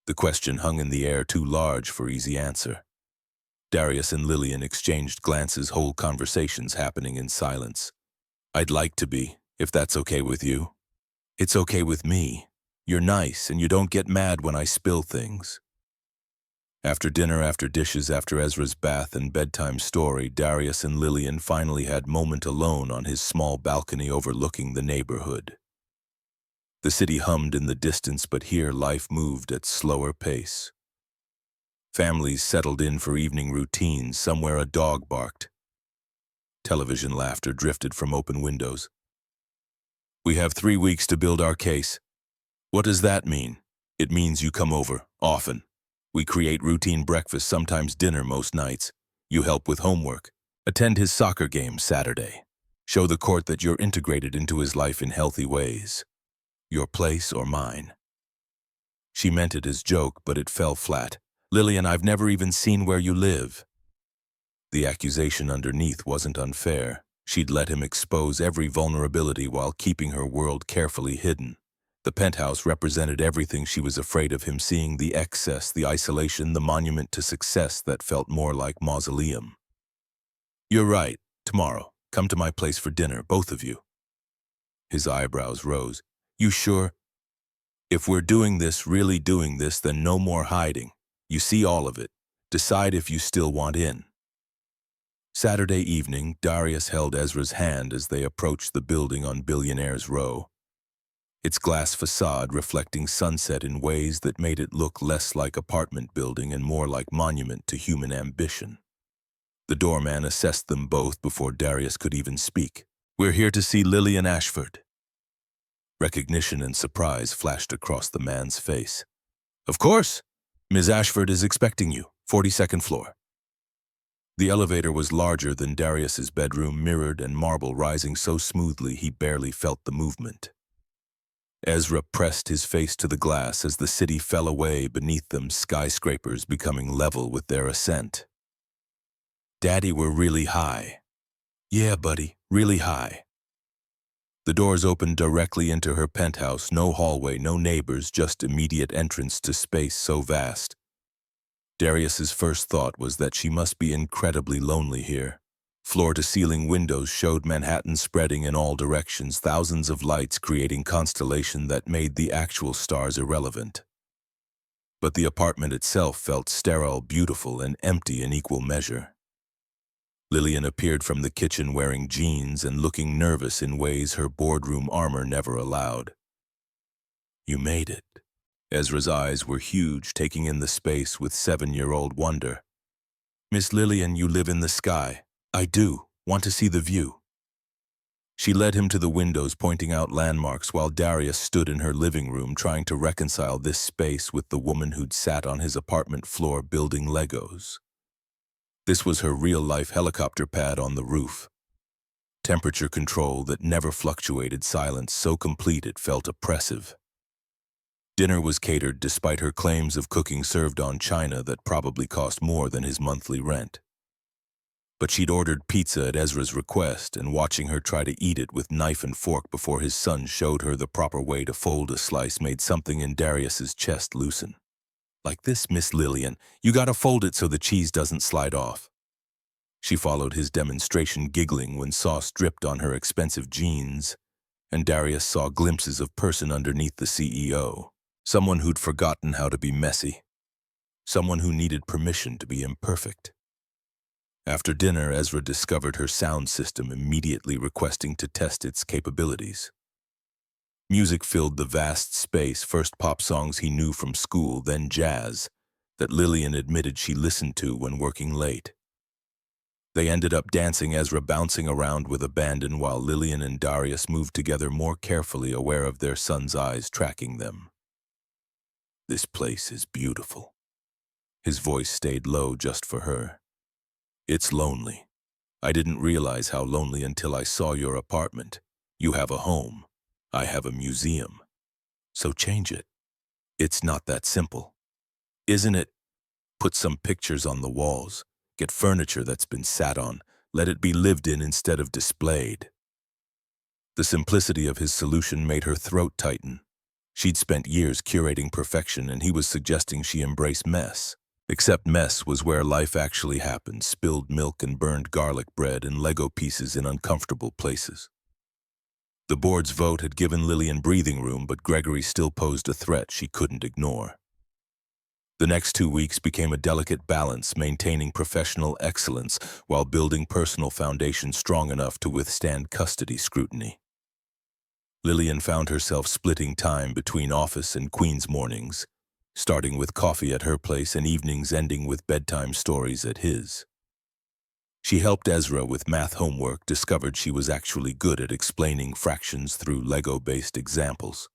The question hung in the air, too large for easy answer. Darius and Lillian exchanged glances, whole conversations happening in silence. "I'd like to be, if that's okay with you." "It's okay with me. You're nice, and you don't get mad when I spill things." After dinner, after dishes, after Ezra's bath and bedtime story, Darius and Lillian finally had moment alone on his small balcony overlooking the neighborhood. The city hummed in the distance, but here life moved at slower pace. Families settled in for evening routines. Somewhere a dog barked. Television laughter drifted from open windows. "We have 3 weeks to build our case." "What does that mean?" "It means you come over, often. We create routine breakfast, sometimes dinner most nights. You help with homework. Attend his soccer game Saturday. Show the court that you're integrated into his life in healthy ways. Your place or mine." She meant it as joke, but it fell flat. "Lillian, I've never even seen where you live." The accusation underneath wasn't unfair. She'd let him expose every vulnerability while keeping her world carefully hidden. The penthouse represented everything she was afraid of him seeing: the excess, the isolation, the monument to success that felt more like mausoleum. "You're right. Tomorrow, come to my place for dinner, both of you." His eyebrows rose. "You sure? If we're doing this, really doing this, then no more hiding. You see all of it. Decide if you still want in." Saturday evening, Darius held Ezra's hand as they approached the building on Billionaire's Row. Its glass facade reflecting sunset in ways that made it look less like apartment building and more like monument to human ambition. The doorman assessed them both before Darius could even speak. "We're here to see Lillian Ashford." Recognition and surprise flashed across the man's face. "Of course. Ms. Ashford is expecting you, 42nd floor." The elevator was larger than Darius's bedroom, mirrored and marble rising so smoothly he barely felt the movement. Ezra pressed his face to the glass as the city fell away beneath them, skyscrapers becoming level with their ascent. "Daddy, we're really high." "Yeah, buddy, really high." The doors opened directly into her penthouse, no hallway, no neighbors, just immediate entrance to space so vast. Darius's first thought was that she must be incredibly lonely here. Floor-to-ceiling windows showed Manhattan spreading in all directions, thousands of lights creating constellation that made the actual stars irrelevant. But the apartment itself felt sterile, beautiful, and empty in equal measure. Lillian appeared from the kitchen wearing jeans and looking nervous in ways her boardroom armor never allowed. "You made it." Ezra's eyes were huge, taking in the space with 7-year-old wonder. "Miss Lillian, you live in the sky." "I do. Want to see the view." She led him to the windows, pointing out landmarks, while Darius stood in her living room trying to reconcile this space with the woman who'd sat on his apartment floor building Legos. This was her real-life helicopter pad on the roof. temperature control that never fluctuated, silence so complete it felt oppressive. Dinner was catered despite her claims of cooking served on china that probably cost more than his monthly rent. But she'd ordered pizza at Ezra's request, and watching her try to eat it with knife and fork before his son showed her the proper way to fold a slice made something in Darius's chest loosen. "Like this, Miss Lillian, you gotta fold it so the cheese doesn't slide off." She followed his demonstration, giggling when sauce dripped on her expensive jeans, and Darius saw glimpses of person underneath the CEO, someone who'd forgotten how to be messy, someone who needed permission to be imperfect. After dinner, Ezra discovered her sound system, immediately requesting to test its capabilities. Music filled the vast space, first pop songs he knew from school, then jazz, that Lillian admitted she listened to when working late. They ended up dancing, Ezra bouncing around with abandon while Lillian and Darius moved together, more carefully aware of their son's eyes tracking them. "This place is beautiful." His voice stayed low just for her. "It's lonely. I didn't realize how lonely until I saw your apartment. You have a home. I have a museum. So change it. It's not that simple. Isn't it? Put some pictures on the walls. Get furniture that's been sat on. Let it be lived in instead of displayed." The simplicity of his solution made her throat tighten. She'd spent years curating perfection, and he was suggesting she embrace mess. Except mess was where life actually happened: spilled milk and burned garlic bread and Lego pieces in uncomfortable places. The board's vote had given Lillian breathing room, but Gregory still posed a threat she couldn't ignore. The next 2 weeks became a delicate balance, maintaining professional excellence while building personal foundation strong enough to withstand custody scrutiny. Lillian found herself splitting time between office and Queen's mornings, starting with coffee at her place and evenings ending with bedtime stories at his. She helped Ezra with math homework, discovered she was actually good at explaining fractions through Lego-based examples.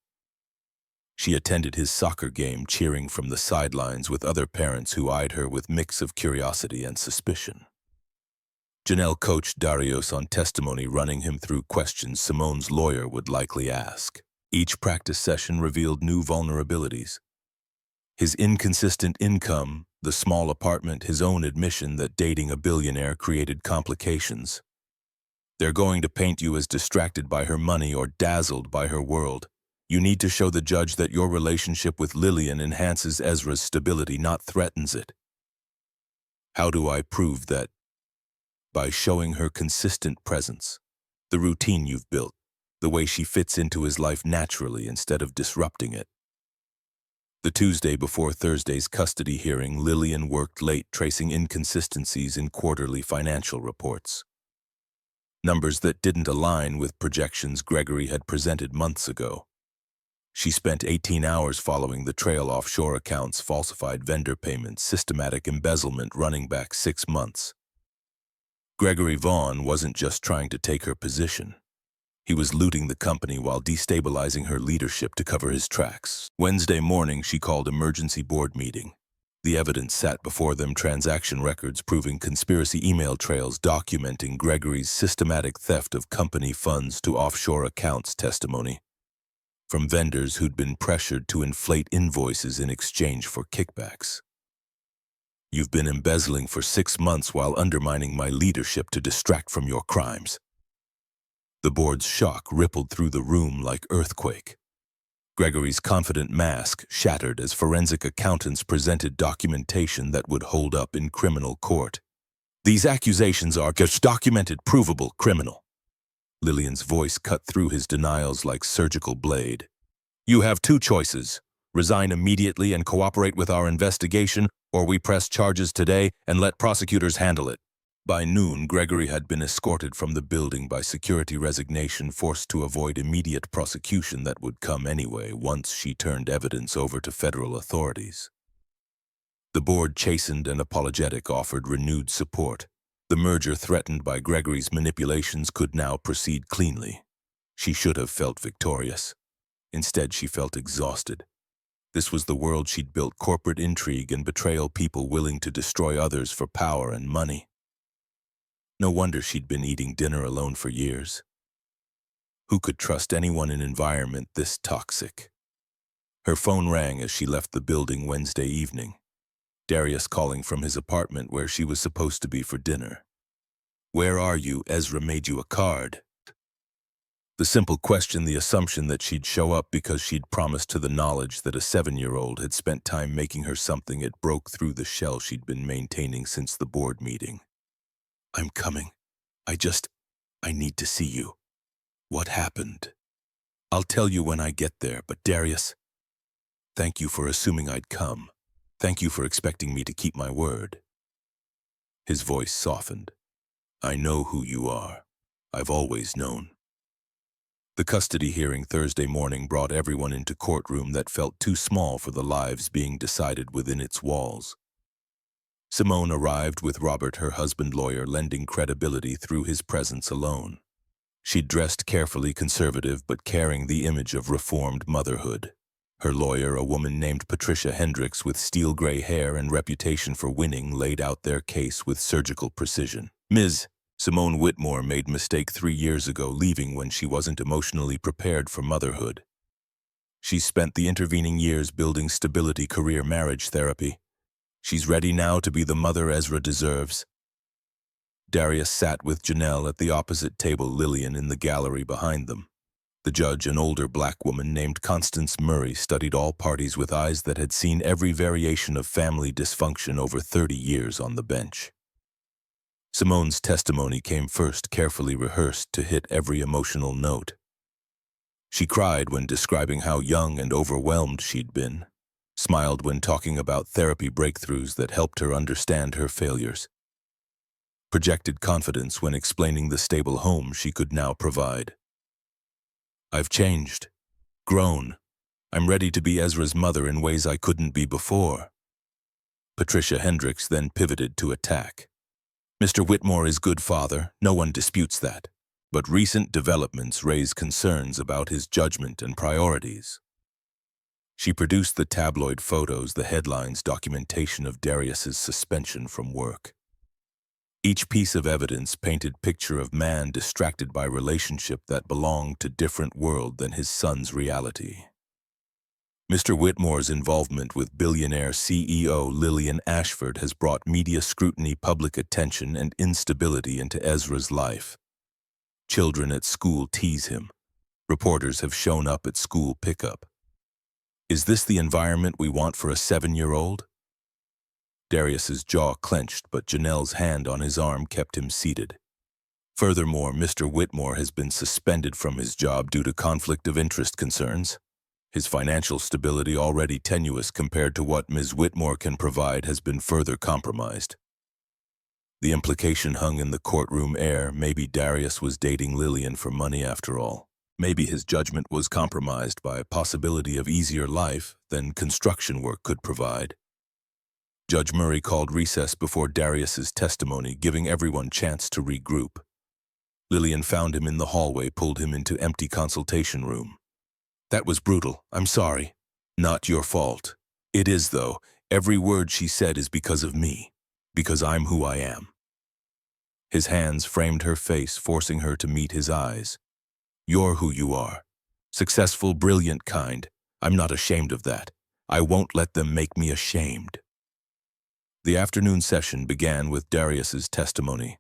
She attended his soccer game, cheering from the sidelines with other parents who eyed her with mix of curiosity and suspicion. Janelle coached Darius on testimony, running him through questions Simone's lawyer would likely ask. Each practice session revealed new vulnerabilities. His inconsistent income, the small apartment, his own admission that dating a billionaire created complications. "They're going to paint you as distracted by her money or dazzled by her world. You need to show the judge that your relationship with Lillian enhances Ezra's stability, not threatens it." "How do I prove that?" "By showing her consistent presence, the routine you've built, the way she fits into his life naturally instead of disrupting it." The Tuesday before Thursday's custody hearing, Lillian worked late, tracing inconsistencies in quarterly financial reports. Numbers that didn't align with projections Gregory had presented months ago. She spent 18 hours following the trail: offshore accounts, falsified vendor payments, systematic embezzlement running back 6 months. Gregory Vaughn wasn't just trying to take her position. He was looting the company while destabilizing her leadership to cover his tracks. Wednesday morning, she called emergency board meeting. The evidence sat before them: transaction records proving conspiracy, email trails documenting Gregory's systematic theft of company funds to offshore accounts, testimony from vendors who'd been pressured to inflate invoices in exchange for kickbacks. "You've been embezzling for 6 months while undermining my leadership to distract from your crimes." The board's shock rippled through the room like earthquake. Gregory's confident mask shattered as forensic accountants presented documentation that would hold up in criminal court. "These accusations are documented, provable, criminal." Lillian's voice cut through his denials like surgical blade. "You have 2 choices. Resign immediately and cooperate with our investigation, or we press charges today and let prosecutors handle it." By noon, Gregory had been escorted from the building by security resignation, forced to avoid immediate prosecution that would come anyway once she turned evidence over to federal authorities. The board, chastened and apologetic, offered renewed support. The merger threatened by Gregory's manipulations could now proceed cleanly. She should have felt victorious. Instead, she felt exhausted. This was the world she'd built: corporate intrigue and betrayal, people willing to destroy others for power and money. No wonder she'd been eating dinner alone for years. Who could trust anyone in an environment this toxic? Her phone rang as she left the building Wednesday evening. Darius calling from his apartment where she was supposed to be for dinner. "Where are you? Ezra made you a card." The simple question, the assumption that she'd show up because she'd promised to the knowledge that a 7-year-old had spent time making her something, it broke through the shell she'd been maintaining since the board meeting. "I'm coming. I need to see you." "What happened?" "I'll tell you when I get there, but Darius, thank you for assuming I'd come. Thank you for expecting me to keep my word." His voice softened. "I know who you are. I've always known." The custody hearing Thursday morning brought everyone into courtroom that felt too small for the lives being decided within its walls. Simone arrived with Robert, her husband lawyer, lending credibility through his presence alone. She'd dressed carefully conservative but carrying the image of reformed motherhood. Her lawyer, a woman named Patricia Hendricks with steel gray hair and reputation for winning, laid out their case with surgical precision. Ms. Simone Whitmore made mistake 3 years ago, leaving when she wasn't emotionally prepared for motherhood. She spent the intervening years building stability, career, marriage therapy. She's ready now to be the mother Ezra deserves. Darius sat with Janelle at the opposite table, Lillian in the gallery behind them. The judge, an older black woman named Constance Murray, studied all parties with eyes that had seen every variation of family dysfunction over 30 years on the bench. Simone's testimony came first, carefully rehearsed to hit every emotional note. She cried when describing how young and overwhelmed she'd been, smiled when talking about therapy breakthroughs that helped her understand her failures, projected confidence when explaining the stable home she could now provide. "I've changed, grown. I'm ready to be Ezra's mother in ways I couldn't be before." Patricia Hendricks then pivoted to attack. "Mr. Whitmore is good father, no one disputes that. But recent developments raise concerns about his judgment and priorities." She produced the tabloid photos, the headlines, documentation of Darius's suspension from work. Each piece of evidence painted picture of man distracted by relationship that belonged to different world than his son's reality. Mr. Whitmore's involvement with Billionaire CEO Lillian Ashford has brought media scrutiny, public attention, and instability into Ezra's life. Children at school tease him. Reporters have shown up at school pickup. Is this the environment we want for a 7-year-old? Darius's jaw clenched, but Janelle's hand on his arm kept him seated. Furthermore, Mr. Whitmore has been suspended from his job due to conflict of interest concerns. His financial stability, already tenuous compared to what Ms. Whitmore can provide, has been further compromised. The implication hung in the courtroom air. Maybe Darius was dating Lillian for money after all. Maybe his judgment was compromised by a possibility of easier life than construction work could provide. Judge Murray called recess before Darius's testimony, giving everyone chance to regroup. Lillian found him in the hallway, pulled him into empty consultation room. "That was brutal. I'm sorry." "Not your fault." "It is, though. Every word she said is because of me. Because I'm who I am." His hands framed her face, forcing her to meet his eyes. "You're who you are. Successful, brilliant kind. I'm not ashamed of that. I won't let them make me ashamed." The afternoon session began with Darius's testimony.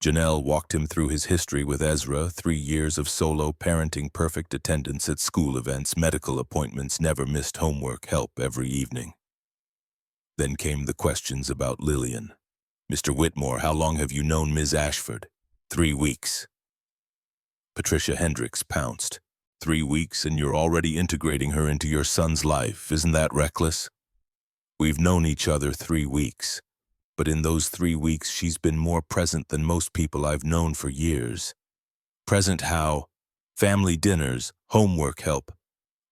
Janelle walked him through his history with Ezra, 3 years of solo parenting, perfect attendance at school events, medical appointments, never missed homework, help every evening. Then came the questions about Lillian. "Mr. Whitmore, how long have you known Ms. Ashford?" 3 weeks. Patricia Hendricks pounced. 3 weeks and you're already integrating her into your son's life. Isn't that reckless? "We've known each other 3 weeks. But in those 3 weeks, she's been more present than most people I've known for years." "Present how?" "Family dinners, homework help.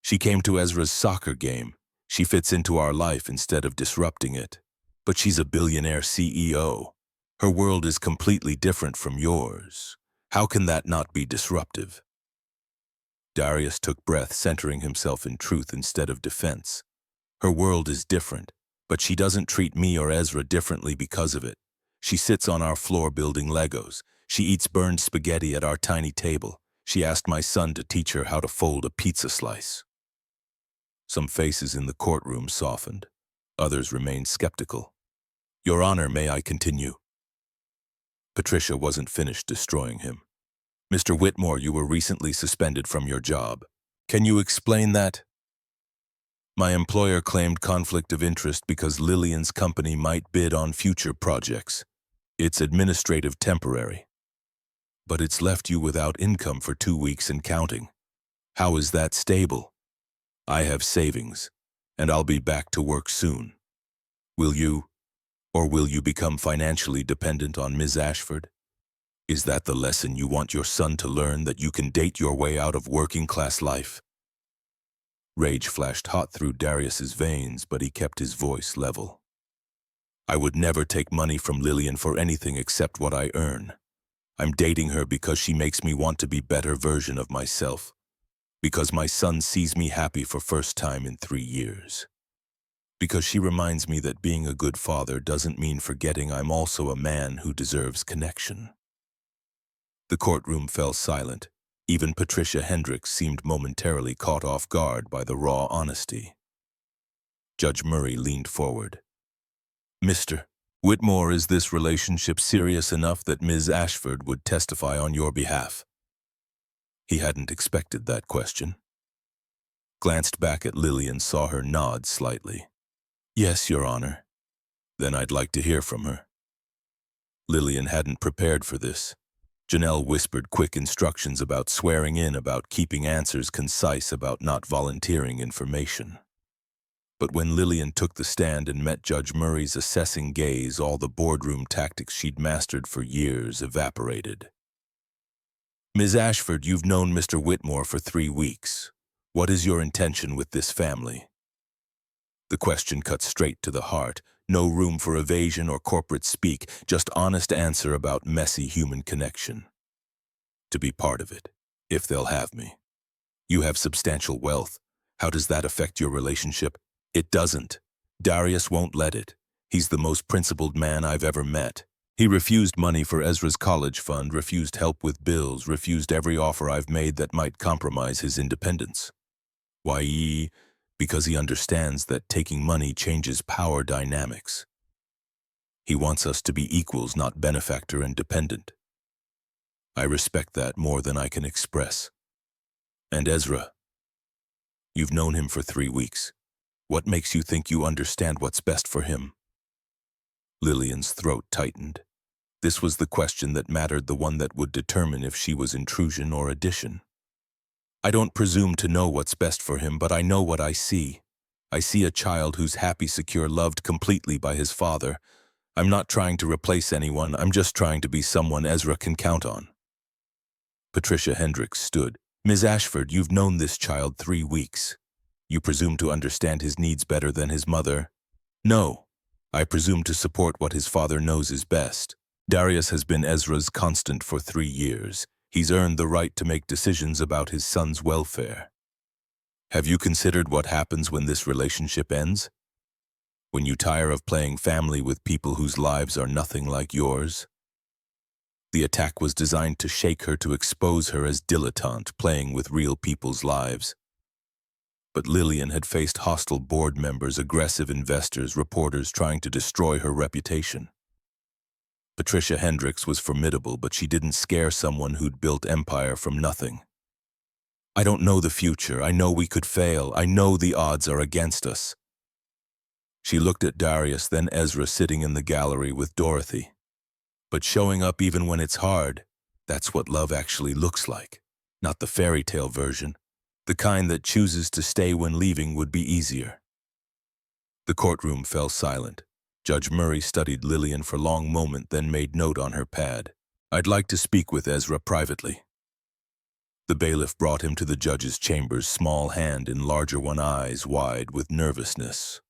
She came to Ezra's soccer game. She fits into our life instead of disrupting it. But she's a billionaire CEO. Her world is completely different from yours. How can that not be disruptive?" Darius took breath, centering himself in truth instead of defense. "Her world is different, but she doesn't treat me or Ezra differently because of it. She sits on our floor building Legos. She eats burned spaghetti at our tiny table. She asked my son to teach her how to fold a pizza slice. Some faces in the courtroom softened. Others remained skeptical. Your Honor, may I continue? Patricia wasn't finished destroying him. Mr. Whitmore, you were recently suspended from your job. Can you explain that? My employer claimed conflict of interest because Lillian's company might bid on future projects. It's administrative temporary. But it's left you without income for 2 weeks and counting. How is that stable? I have savings, and I'll be back to work soon. Will you, or will you become financially dependent on Ms. Ashford? Is that the lesson you want your son to learn, that you can date your way out of working-class life? Rage flashed hot through Darius's veins, but he kept his voice level. I would never take money from Lillian for anything except what I earn. I'm dating her because she makes me want to be a better version of myself. Because my son sees me happy for first time in 3 years. Because she reminds me that being a good father doesn't mean forgetting I'm also a man who deserves connection. The courtroom fell silent. Even Patricia Hendricks seemed momentarily caught off guard by the raw honesty. Judge Murray leaned forward. Mr. Whitmore, is this relationship serious enough that Ms. Ashford would testify on your behalf? He hadn't expected that question. Glanced back at Lillian, saw her nod slightly. Yes, Your Honor. Then I'd like to hear from her. Lillian hadn't prepared for this. Janelle whispered quick instructions about swearing in, about keeping answers concise, about not volunteering information. But when Lillian took the stand and met Judge Murray's assessing gaze, all the boardroom tactics she'd mastered for years evaporated. Ms. Ashford, you've known Mr. Whitmore for 3 weeks. What is your intention with this family? The question cut straight to the heart. No room for evasion or corporate speak, just honest answer about messy human connection. To be part of it, if they'll have me. You have substantial wealth. How does that affect your relationship? It doesn't. Darius won't let it. He's the most principled man I've ever met. He refused money for Ezra's college fund, refused help with bills, refused every offer I've made that might compromise his independence. Why? Because he understands that taking money changes power dynamics. He wants us to be equals, not benefactor and dependent. I respect that more than I can express. And Ezra, you've known him for 3 weeks. What makes you think you understand what's best for him? Lillian's throat tightened. This was the question that mattered, the one that would determine if she was intrusion or addition. I don't presume to know what's best for him, but I know what I see. I see a child who's happy, secure, loved completely by his father. I'm not trying to replace anyone, I'm just trying to be someone Ezra can count on. Patricia Hendricks stood. Ms. Ashford, you've known this child 3 weeks. You presume to understand his needs better than his mother? No. I presume to support what his father knows is best. Darius has been Ezra's constant for 3 years. He's earned the right to make decisions about his son's welfare. Have you considered what happens when this relationship ends? When you tire of playing family with people whose lives are nothing like yours? The attack was designed to shake her, to expose her as dilettante, playing with real people's lives. But Lillian had faced hostile board members, aggressive investors, reporters trying to destroy her reputation. Patricia Hendricks was formidable, but she didn't scare someone who'd built empire from nothing. I don't know the future. I know we could fail. I know the odds are against us. She looked at Darius, then Ezra sitting in the gallery with Dorothy. But showing up even when it's hard, that's what love actually looks like. Not the fairy tale version. The kind that chooses to stay when leaving would be easier. The courtroom fell silent. Judge Murray studied Lillian for a long moment, then made note on her pad. I'd like to speak with Ezra privately. The bailiff brought him to the judge's chambers, small hand in larger one, eyes wide with nervousness.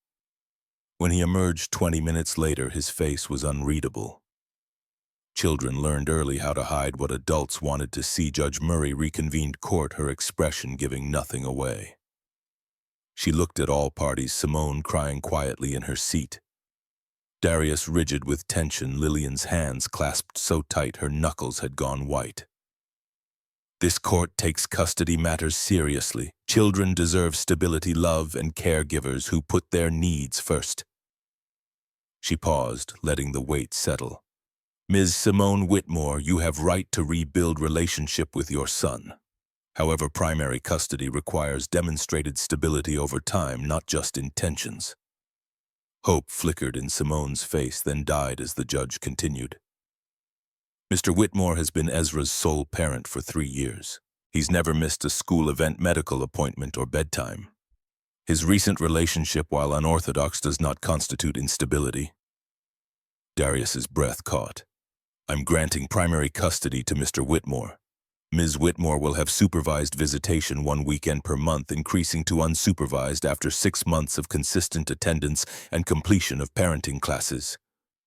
When he emerged 20 minutes later, his face was unreadable. Children learned early how to hide what adults wanted to see. Judge Murray reconvened court, her expression giving nothing away. She looked at all parties, Simone crying quietly in her seat. Darius rigid with tension, Lillian's hands clasped so tight her knuckles had gone white. This court takes custody matters seriously. Children deserve stability, love, and caregivers who put their needs first. She paused, letting the weight settle. Ms. Simone Whitmore, you have right to rebuild relationship with your son. However, primary custody requires demonstrated stability over time, not just intentions. Hope flickered in Simone's face, then died as the judge continued. Mr. Whitmore has been Ezra's sole parent for 3 years. He's never missed a school event, medical appointment, or bedtime. His recent relationship, while unorthodox, does not constitute instability. Darius's breath caught. I'm granting primary custody to Mr. Whitmore. Ms. Whitmore will have supervised visitation 1 weekend per month, increasing to unsupervised after 6 months of consistent attendance and completion of parenting classes.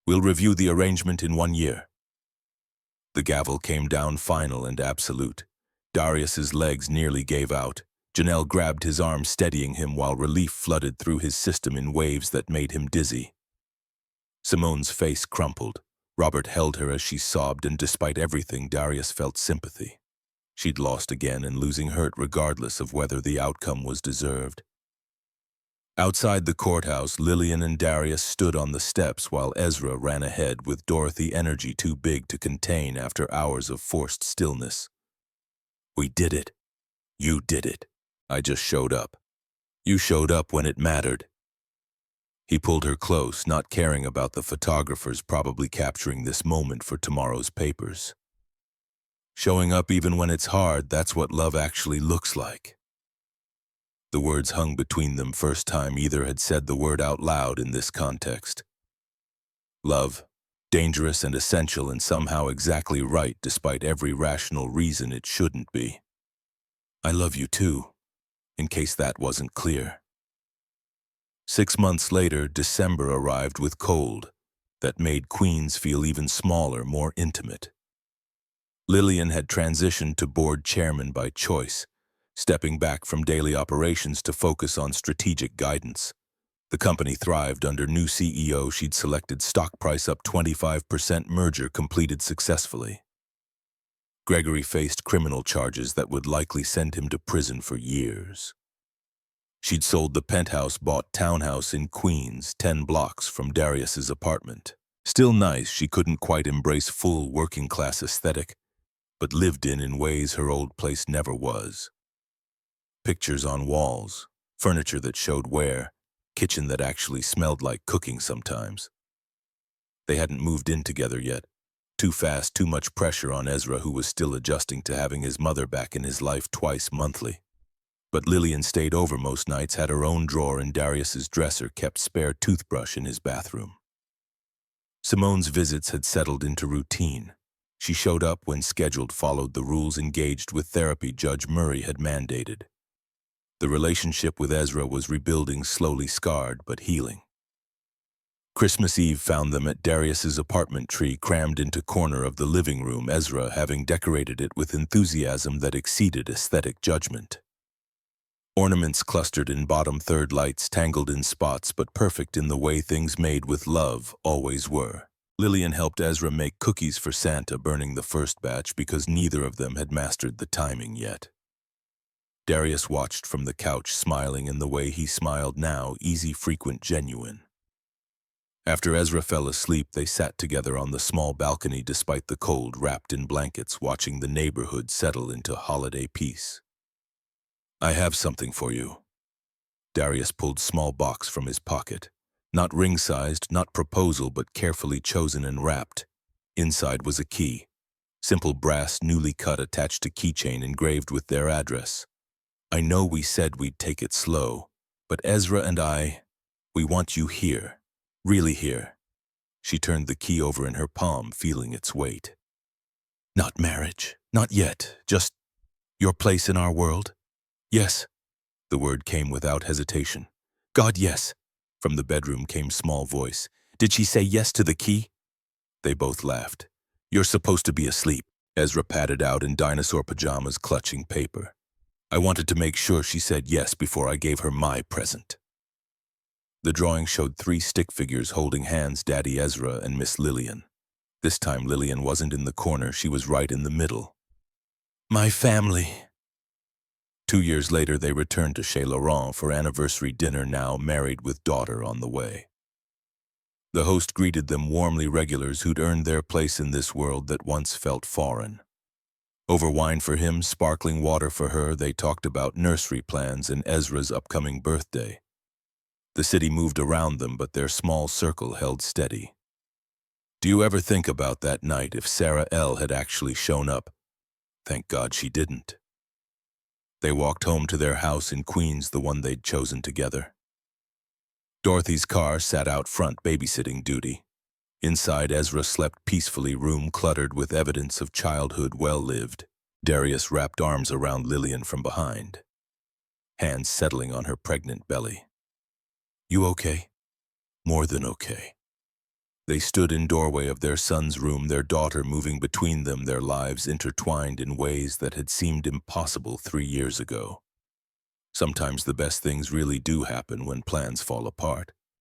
We'll review the arrangement in 1 year. The gavel came down final and absolute. Darius's legs nearly gave out. Janelle grabbed his arm, steadying him while relief flooded through his system in waves that made him dizzy. Simone's face crumpled. Robert held her as she sobbed, and despite everything, Darius felt sympathy. She'd lost again, and losing hurt regardless of whether the outcome was deserved. Outside the courthouse, Lillian and Darius stood on the steps while Ezra ran ahead with Dorothy, energy too big to contain after hours of forced stillness. We did it. You did it. I just showed up. You showed up when it mattered. He pulled her close, not caring about the photographers probably capturing this moment for tomorrow's papers. Showing up even when it's hard, that's what love actually looks like. The words hung between them, first time either had said the word out loud in this context. Love, dangerous and essential, and somehow exactly right despite every rational reason it shouldn't be. I love you too, in case that wasn't clear. 6 months later, December arrived with cold that made Queens feel even smaller, more intimate. Lillian had transitioned to board chairman by choice, stepping back from daily operations to focus on strategic guidance. The company thrived under new CEO she'd selected, stock price up 25%, merger completed successfully. Gregory faced criminal charges that would likely send him to prison for years. She'd sold the penthouse-bought townhouse in Queens, 10 blocks from Darius's apartment. Still nice, she couldn't quite embrace full working-class aesthetic, but lived in ways her old place never was. Pictures on walls, furniture that showed wear, kitchen that actually smelled like cooking sometimes. They hadn't moved in together yet. Too fast, too much pressure on Ezra, who was still adjusting to having his mother back in his life twice monthly. But Lillian stayed over most nights, had her own drawer in Darius's dresser, kept spare toothbrush in his bathroom. Simone's visits had settled into routine. She showed up when scheduled, followed the rules, engaged with therapy Judge Murray had mandated. The relationship with Ezra was rebuilding, slowly, scarred but healing. Christmas Eve found them at Darius's apartment, tree crammed into corner of the living room, Ezra having decorated it with enthusiasm that exceeded aesthetic judgment. Ornaments clustered in bottom third, lights tangled in spots but perfect in the way things made with love always were. Lillian helped Ezra make cookies for Santa, burning the first batch because neither of them had mastered the timing yet. Darius watched from the couch, smiling in the way he smiled now, easy, frequent, genuine. After Ezra fell asleep, they sat together on the small balcony despite the cold, wrapped in blankets, watching the neighborhood settle into holiday peace. I have something for you. Darius pulled small box from his pocket. Not ring-sized, not proposal, but carefully chosen and wrapped. Inside was a key. Simple brass, newly cut, attached to keychain engraved with their address. I know we said we'd take it slow, but Ezra and we want you here. Really here. She turned the key over in her palm, feeling its weight. Not marriage. Not yet. Just your place in our world. Yes. The word came without hesitation. God, yes. From the bedroom came small voice. Did she say yes to the key? They both laughed. You're supposed to be asleep. Ezra padded out in dinosaur pajamas, clutching paper. I wanted to make sure she said yes before I gave her my present. The drawing showed three stick figures holding hands, Daddy Ezra and Miss Lillian. This time Lillian wasn't in the corner, she was right in the middle. My family. 2 years later, they returned to Chez Laurent for anniversary dinner, now married with daughter on the way. The host greeted them warmly, regulars who'd earned their place in this world that once felt foreign. Over wine for him, sparkling water for her, they talked about nursery plans and Ezra's upcoming birthday. The city moved around them, but their small circle held steady. Do you ever think about that night if Sarah L. had actually shown up? Thank God she didn't. They walked home to their house in Queens, the one they'd chosen together. Dorothy's car sat out front, babysitting duty. Inside, Ezra slept peacefully, room cluttered with evidence of childhood well lived. Darius wrapped arms around Lillian from behind, hands settling on her pregnant belly. You okay? More than okay. They stood in doorway of their son's room, their daughter moving between them, their lives intertwined in ways that had seemed impossible 3 years ago. Sometimes the best things really do happen when plans fall apart.